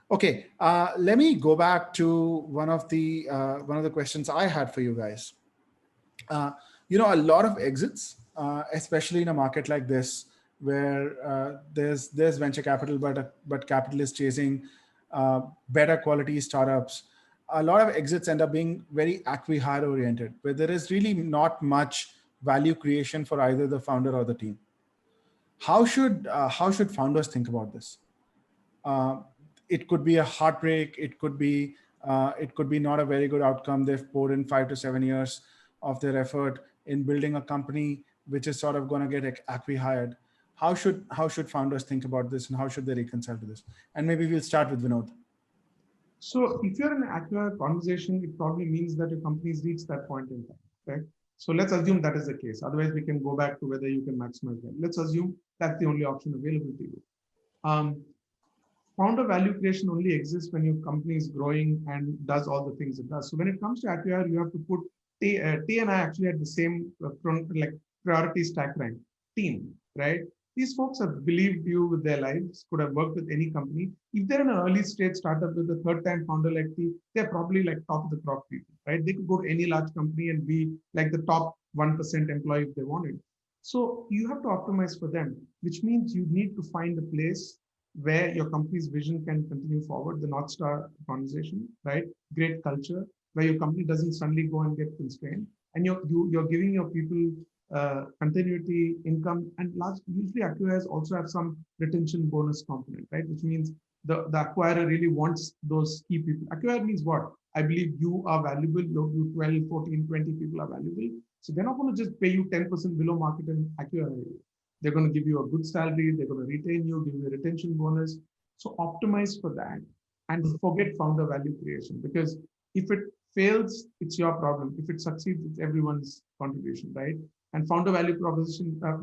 A: Okay, let me go back to one of the questions I had for you guys. You know, a lot of exits, especially in a market like this, where there's venture capital, but capital is chasing better quality startups. A lot of exits end up being very acqui-hire oriented, where there is really not much value creation for either the founder or the team. How should founders think about this? It could be a heartbreak. It could be not a very good outcome. They've poured in 5 to 7 years of their effort in building a company which is sort of going to get acqui-hired. How should founders think about this, and how should they reconcile to this? And maybe we'll start with Vinod.
B: So if you're in an acqui-hire conversation, it probably means that your company's reached that point in time, right? So let's assume that is the case. Otherwise, we can go back to whether you can maximize that. Let's assume that's the only option available to you. Founder value creation only exists when your company is growing and does all the things it does. So when it comes to acqui-hire, you have to put T and I actually had the same priority stack rank. Team, right? These folks have believed you with their lives, could have worked with any company. If they're in an early stage startup with a third-time founder like me, they're probably like top of the crop people, right? They could go to any large company and be like the top 1% employee if they wanted. So you have to optimize for them, which means you need to find a place where your company's vision can continue forward, the North Star conversation, right? Great culture, where your company doesn't suddenly go and get constrained. And you're giving your people continuity, income, and usually acquirers also have some retention bonus component, right? Which means the acquirer really wants those key people. Acquirer means what? I believe you are valuable, you 12, 14, 20 people are valuable. So they're not going to just pay you 10% below market and acquire you. They're going to give you a good salary, they're going to retain you, give you a retention bonus. So optimize for that and forget founder value creation, because if it fails, it's your problem. If it succeeds, it's everyone's contribution, right? And founder value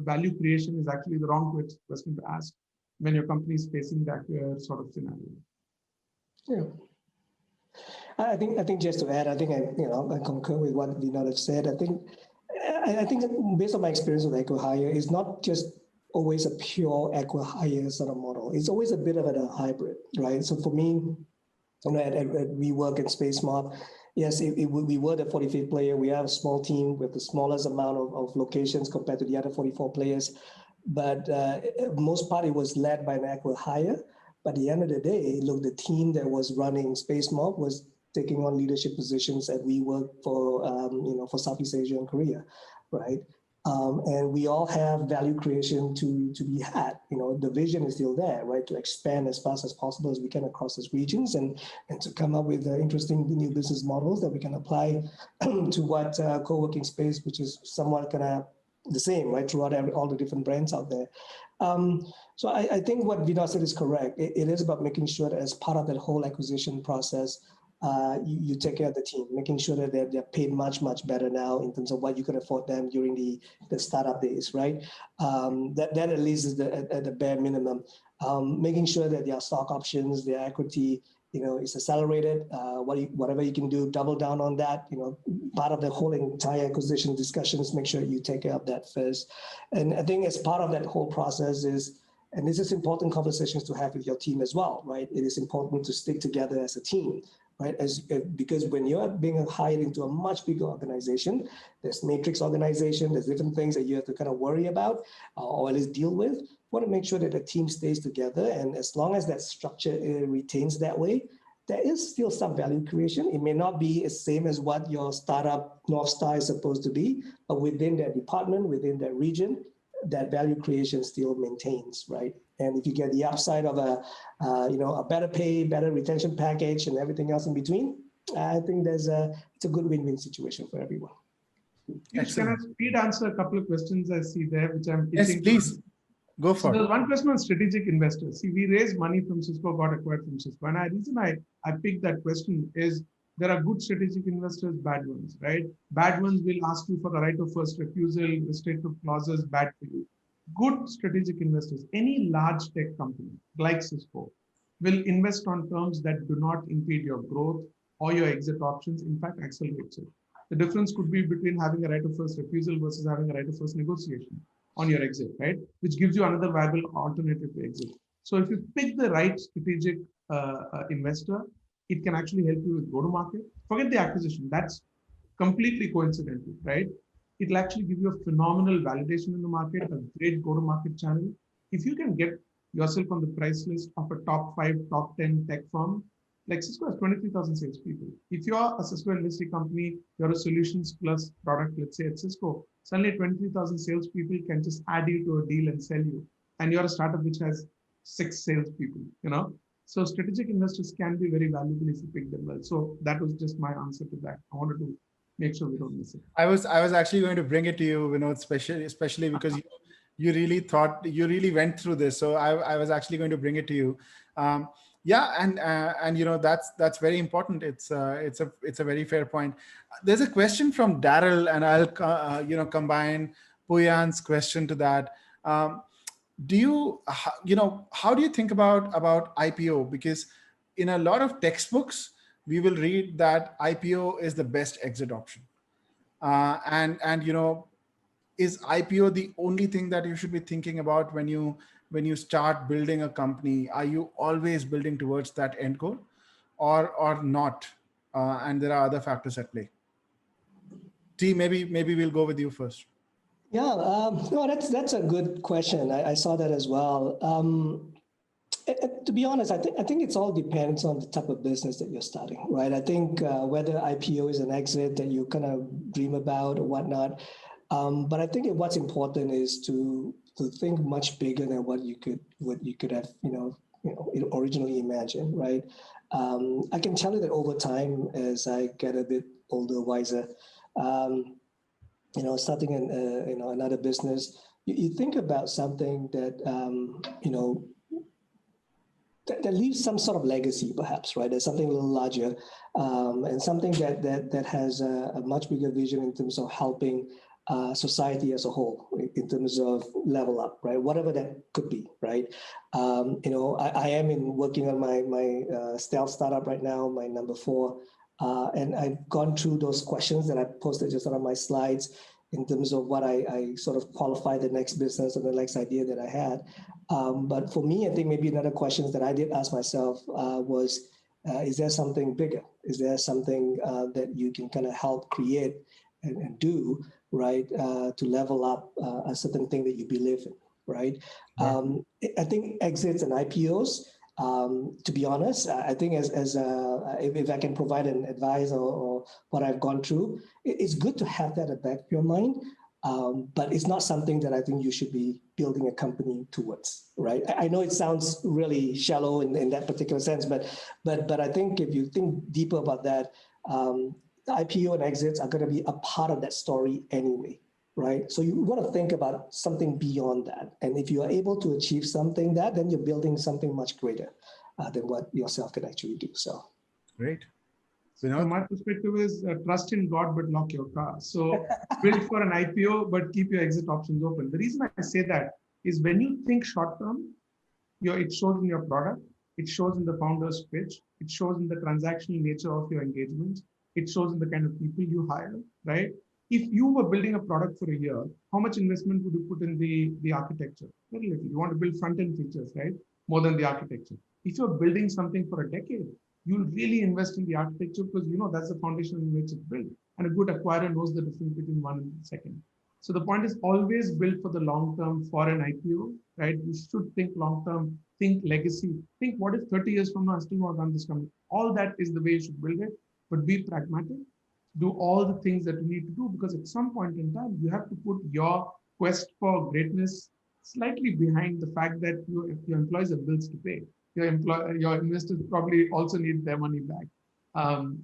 B: value creation is actually the wrong question to ask when your company is facing that sort of scenario.
C: Yeah. I think just to add, I concur with what Vinod has said. I think based on my experience with acqui-hire, it's not just always a pure acqui-hire sort of model. It's always a bit of a hybrid, right? So for me, we work in Spacemob. Yes, we were the 45th player. We have a small team with the smallest amount of locations compared to the other 44 players. But most part, it was led by an acqui-hire. But at the end of the day, look, the team that was running Spacemob was taking on leadership positions at WeWork for Southeast Asia and Korea, right? And we all have value creation to be had. The vision is still there, right? To expand as fast as possible as we can across these regions, and to come up with interesting new business models that we can apply to what co-working space, which is somewhat kind of the same, right? Throughout all the different brands out there. So I think what Vinod said is correct. It is about making sure that as part of that whole acquisition process, you take care of the team, making sure that they're paid much better now in terms of what you could afford them during the startup days, right? That at least is at the bare minimum. Making sure that their stock options, their equity, is accelerated. Whatever you can do, double down on that. Part of the whole entire acquisition discussions, make sure you take care of that first. And I think as part of that whole process is, and this is important conversations to have with your team as well, right? It is important to stick together as a team, right? Because when you're being hired into a much bigger organization, there's matrix organization, there's different things that you have to kind of worry about or at least deal with. You want to make sure that the team stays together, and as long as that structure retains that way, there is still some value creation. It may not be the same as what your startup North Star is supposed to be, but within that department, within that region, that value creation still maintains, right? And if you get the upside of a better pay, better retention package, and everything else in between, I think it's a good win-win situation for everyone.
B: Can I speed answer a couple of questions I see there, which I'm pitching?
A: Yes, please. Go for it.
B: There's one question on strategic investors. See, we raised money from Cisco, got acquired from Cisco. And the reason I picked that question is there are good strategic investors, bad ones, right? Bad ones will ask you for a right of first refusal, restrictive clauses, bad for you. Good strategic investors, any large tech company like Cisco, will invest on terms that do not impede your growth or your exit options, in fact, accelerates it. The difference could be between having a right of first refusal versus having a right of first negotiation on your exit, right? Which gives you another viable alternative to exit. So if you pick the right strategic investor, it can actually help you with go-to-market. Forget the acquisition. That's completely coincidental, right? It'll actually give you a phenomenal validation in the market, a great go-to-market channel. If you can get yourself on the price list of a top 5, top 10 tech firm, like Cisco has 23,000 salespeople. If you're a Cisco industry company, you're a solutions plus product, let's say at Cisco, suddenly 23,000 salespeople can just add you to a deal and sell you. And you're a startup which has 6 salespeople, So strategic investors can be very valuable if you pick them well. So that was just my answer to that. I wanted to make sure we don't miss it.
A: I was actually going to bring it to you, Vinod, especially because you really went through this. So I was actually going to bring it to you. Yeah, and that's very important. It's a very fair point. There's a question from Daryl, and I'll combine Puyan's question to that. How do you think about IPO? Because in a lot of textbooks, we will read that IPO is the best exit option. Is IPO the only thing that you should be thinking about when you start building a company? Are you always building towards that end goal or not? And there are other factors at play. T, maybe we'll go with you first.
C: Yeah, no, that's a good question. I saw that as well. To be honest, I think it's all depends on the type of business that you're starting, right? I think whether IPO is an exit that you kind of dream about or whatnot, but I think what's important is to think much bigger than what you could have originally imagined, right? I can tell you that over time, as I get a bit older, wiser, starting in another business, you think about something that that leaves some sort of legacy, perhaps, right? There's something a little larger, and something that has a much bigger vision in terms of helping society as a whole, in terms of level up, right? Whatever that could be, right? I am working on my stealth startup right now, my number 4, and I've gone through those questions that I posted just on my slides in terms of what I sort of qualify the next business or the next idea that I had. But for me, I think maybe another question that I did ask myself was, is there something bigger? Is there something that you can kind of help create and do, right, to level up a certain thing that you believe in, right? I think exits and IPOs, to be honest, I think if I can provide an advice or what I've gone through, it's good to have that at the back of your mind, but it's not something that I think you should be building a company towards, right? I know it sounds really shallow in that particular sense, but I think if you think deeper about that, the IPO and exits are going to be a part of that story anyway, right? So you want to think about something beyond that. And if you are able to achieve something then you're building something much greater than what yourself can actually do. So
A: great. Vinod?
B: My perspective is trust in God, but lock your car. So build for an IPO, but keep your exit options open. The reason I say that is when you think short term, it shows in your product, it shows in the founder's pitch, it shows in the transactional nature of your engagements, it shows in the kind of people you hire, right? If you were building a product for a year, how much investment would you put in the architecture? Very little. You want to build front-end features, right? More than the architecture. If you're building something for a decade, you'll really invest in the architecture because you know that's the foundation in which it's built. And a good acquirer knows the difference between 1 and second. So the point is always build for the long term for an IPO, right? You should think long term, think legacy, think what if 30 years from now I still want to run this company. All that is the way you should build it, but be pragmatic. Do all the things that you need to do because at some point in time, you have to put your quest for greatness slightly behind the fact that your employees have bills to pay. Your investors probably also need their money back.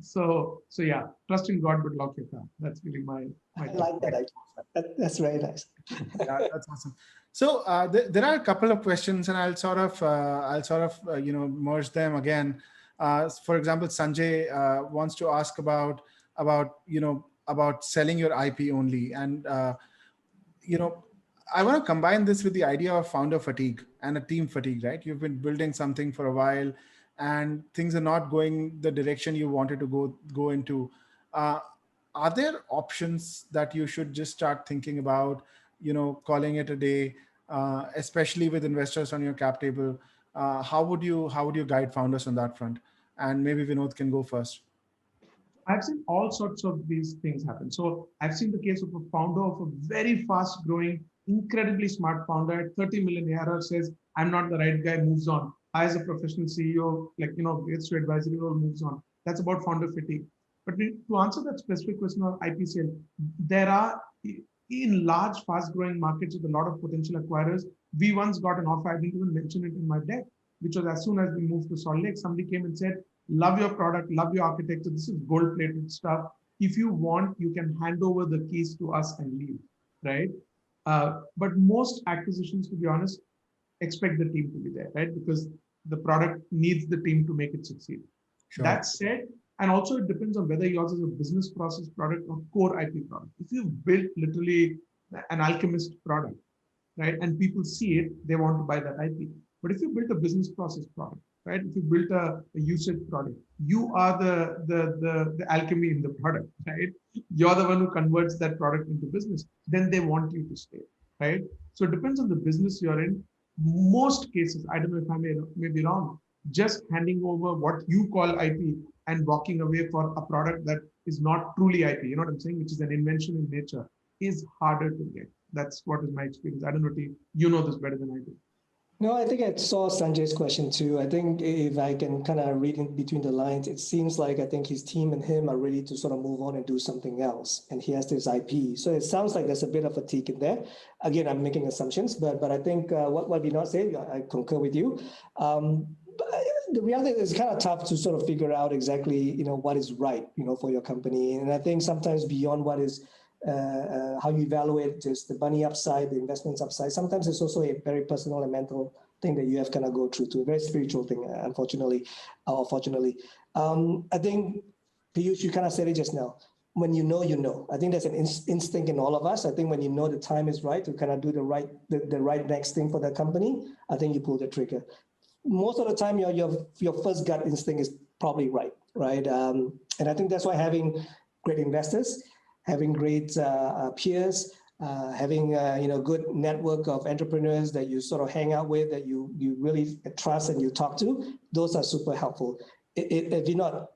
B: So yeah, trust in God, but lock your car. That's really my
C: I like that. That's very nice.
A: Yeah, that's awesome. So there are a couple of questions, and I'll sort of merge them again. For example, Sanjay wants to ask about selling your IP only, and I want to combine this with the idea of founder fatigue and a team fatigue, right? You've been building something for a while and things are not going the direction you wanted to go into. Are there options that you should just start thinking about, calling it a day, especially with investors on your cap table? How would you guide founders on that front? And maybe Vinod can go first.
B: I've seen all sorts of these things happen. So I've seen the case of a founder of a very fast growing, incredibly smart founder at 30 million ARR says, I'm not the right guy, moves on. I, as a professional CEO, gets to advisory role, moves on. That's about founder fatigue. But to answer that specific question of IP sale, there are, in large, fast growing markets with a lot of potential acquirers, we once got an offer, I didn't even mention it in my deck, which was as soon as we moved to Salt Lake, somebody came and said, love your product, love your architecture. This is gold-plated stuff. If you want, you can hand over the keys to us and leave, right? But most acquisitions, to be honest, expect the team to be there, right? Because the product needs the team to make it succeed. Sure. That said, and also it depends on whether yours is a business process product or core IP product. If you've built literally an alchemist product, right, and people see it, they want to buy that IP. But if you built a business process product, right? If you built a usage product, you are the alchemy in the product, right? You're the one who converts that product into business. Then they want you to stay, right? So it depends on the business you're in. Most cases, I don't know if I may be wrong, just handing over what you call IP and walking away for a product that is not truly IP, you know what I'm saying, which is an invention in nature, is harder to get. That's what is my experience. I don't know, T, you know this better than I do.
C: No, I think I saw Sanjay's question too. I think if I can kind of read in between the lines, it seems like I think his team and him are ready to sort of move on and do something else. And he has this IP. So it sounds like there's a bit of fatigue in there. Again, I'm making assumptions, but I think what Vinod said, I concur with you. But the reality is kind of tough to sort of figure out exactly, what is right, for your company. And I think sometimes beyond what is how you evaluate just the money upside, the investments upside. Sometimes it's also a very personal and mental thing that you have kind of go through to, a very spiritual thing, unfortunately, or fortunately. I think, Piyush, you kind of said it just now. When you know. I think there's an instinct in all of us. I think when you know the time is right to kind of do the right next thing for the company, I think you pull the trigger. Most of the time, your first gut instinct is probably right? And I think that's why having great investors, having great peers, having good network of entrepreneurs that you sort of hang out with, that you really trust and you talk to, those are super helpful. It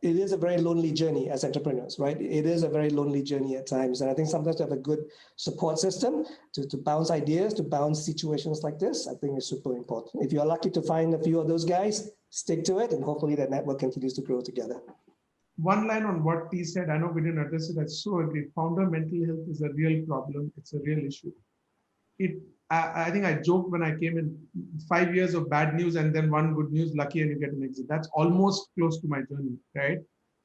C: is a very lonely journey as entrepreneurs, right? It is a very lonely journey at times. And I think sometimes to have a good support system to bounce ideas, to bounce situations like this, I think is super important. If you're lucky to find a few of those guys, stick to it, and hopefully that network continues to grow together.
B: One line on what T said, I know we didn't address it, I so agree. Founder mental health is a real problem. It's a real issue. I think I joked when I came in, 5 years of bad news and then one good news, lucky and you get an exit. That's almost close to my journey, right?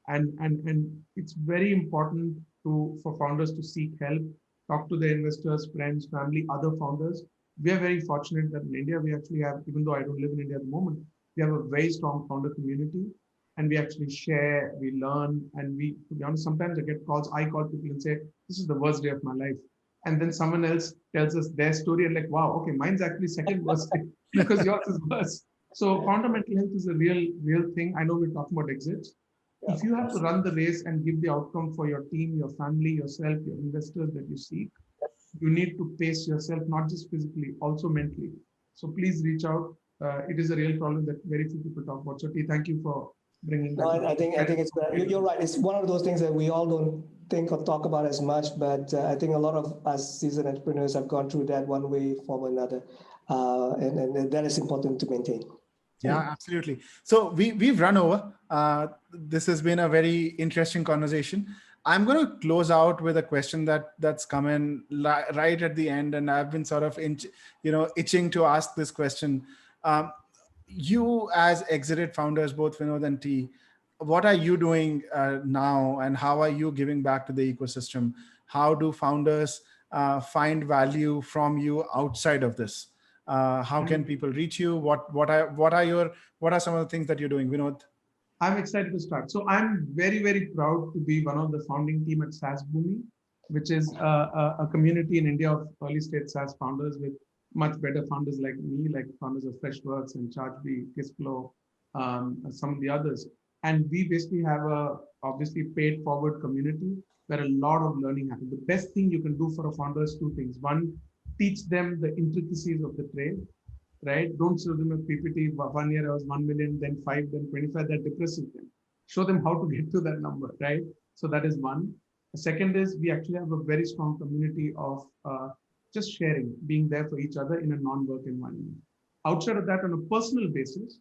B: And it's very important for founders to seek help, talk to their investors, friends, family, other founders. We are very fortunate that in India, we actually have, even though I don't live in India at the moment, we have a very strong founder community. and we actually share, we learn, and we, to be honest, sometimes I call people and say, this is the worst day of my life. And then someone else tells us their story and like, wow, okay, mine's actually second worst day because yours is worse. So founder mental health is a real thing. I know we're talking about exits. If you have to run the race and give the outcome for your team, your family, yourself, your investors that you seek, you need to pace yourself, not just physically, also mentally. So please reach out. It is a real problem that very few people talk about. So T, thank you for bringing that.
C: No, I think it's you're right. It's one of those things that we all don't think or talk about as much, but I think a lot of us seasoned entrepreneurs have gone through that one way or another, and that is important to maintain.
A: Yeah, absolutely. So we've run over. This has been a very interesting conversation. I'm going to close out with a question that's come in right at the end, and I've been sort of itching to ask this question. You as exited founders, both Vinod and T, what are you doing now, and how are you giving back to the ecosystem? How do founders find value from you outside of this? How can people reach you? What are some of the things that you're doing, Vinod?
B: I'm excited to start. So I'm very, very proud to be one of the founding team at SaaS Boomi, which is a community in India of early stage SaaS founders with much better founders like me, like founders of Freshworks and ChargeBee, Kissflow, some of the others. And we basically have a obviously paid forward community where a lot of learning happens. The best thing you can do for a founder is two things. One, teach them the intricacies of the trade, right? Don't show them a PPT. 1 year I was 1 million, then 5, then 25. That depresses them. Show them how to get to that number, right? So that is one. The second is we actually have a very strong community of just sharing, being there for each other in a non-work environment. Outside of that, on a personal basis,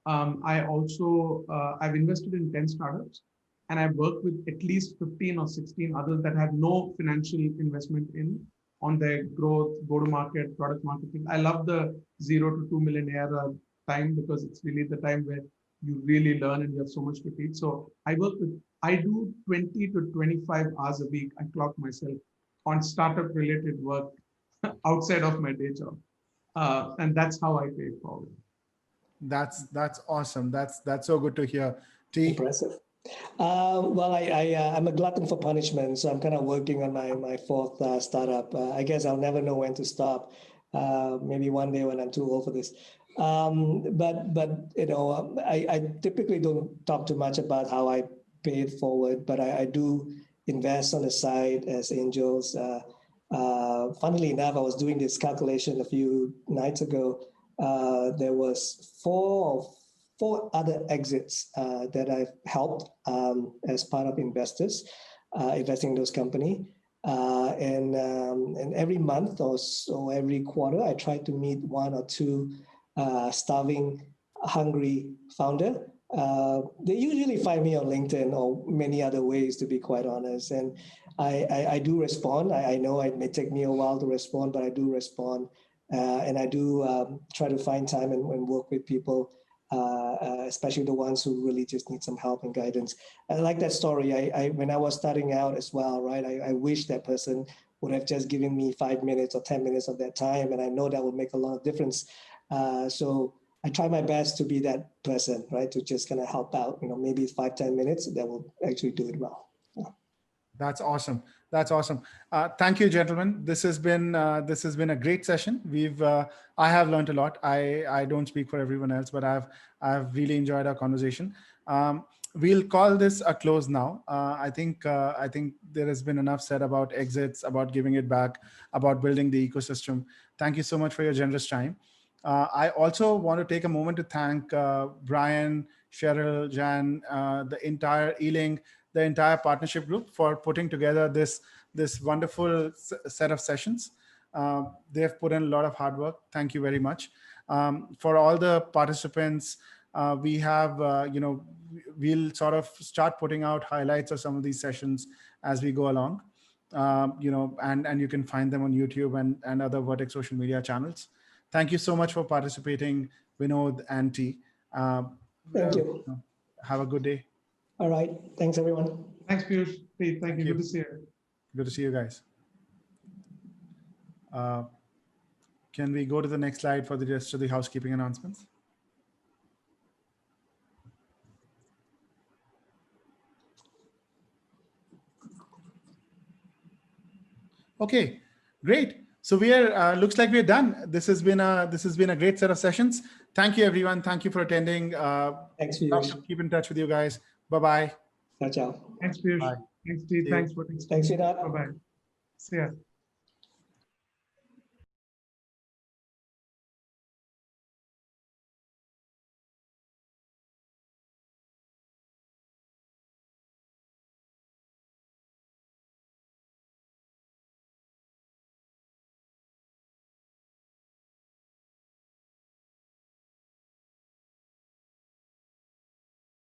B: I've invested in 10 startups, and I've worked with at least 15 or 16 others that have no financial investment on their growth, go-to-market, product marketing. I love the 0 to 2 million ARR time because it's really the time where you really learn and you have so much to teach. So I do 20 to 25 hours a week. I clock myself on startup-related work outside of my day job, and that's how I pay it forward.
A: That's awesome. That's so good to hear. T?
C: Impressive. Well, I'm a glutton for punishment, so I'm kind of working on my fourth startup. I guess I'll never know when to stop. Maybe one day when I'm too old for this. But I typically don't talk too much about how I pay it forward, but I do invest on the side as angels. Funnily enough, I was doing this calculation a few nights ago. There was four other exits that I've helped as part of investors, investing in those companies. And every month or so, every quarter, I try to meet one or two starving, hungry founder. They usually find me on LinkedIn or many other ways, to be quite honest. And I do respond. I know it may take me a while to respond, but I do respond. And I do try to find time and work with people, especially the ones who really just need some help and guidance. I like that story. When I was starting out as well, right? I wish that person would have just given me 5 minutes or 10 minutes of their time, and I know that would make a lot of difference. So I try my best to be that person, right? To just kind of help out. Maybe 5-10 minutes that will actually do it well. Yeah.
A: That's awesome. That's awesome. Thank you, gentlemen. This has been a great session. I have learned a lot. I don't speak for everyone else, but I've really enjoyed our conversation. We'll call this a close now. I think there has been enough said about exits, about giving it back, about building the ecosystem. Thank you so much for your generous time. I also want to take a moment to thank Brian, Cheryl, Jan, the entire E-Link, the entire partnership group for putting together this wonderful set of sessions. They've put in a lot of hard work. Thank you very much. For all the participants, we have, we'll sort of start putting out highlights of some of these sessions as we go along, and you can find them on YouTube and other Vertex social media channels. Thank you so much for participating, Vinod and T.
C: Thank you.
A: Have a good day.
C: All right. Thanks, everyone.
B: Thanks, Piyush. Thank you. Good to see you.
A: Good to see you guys. Can we go to the next slide for the rest of the housekeeping announcements? Okay, great. So we are looks like we're done. This has been a great set of sessions. Thank you, everyone. Thank you for attending.
C: Thanks, Piyush.
A: Keep in touch with you guys. Bye-bye.
C: Ciao, ciao.
B: Thanks, Piyush.
A: Bye.
B: Thanks, Dee.
A: See you.
B: Thanks for
C: Thanks, Vinod.
B: Bye-bye. See ya.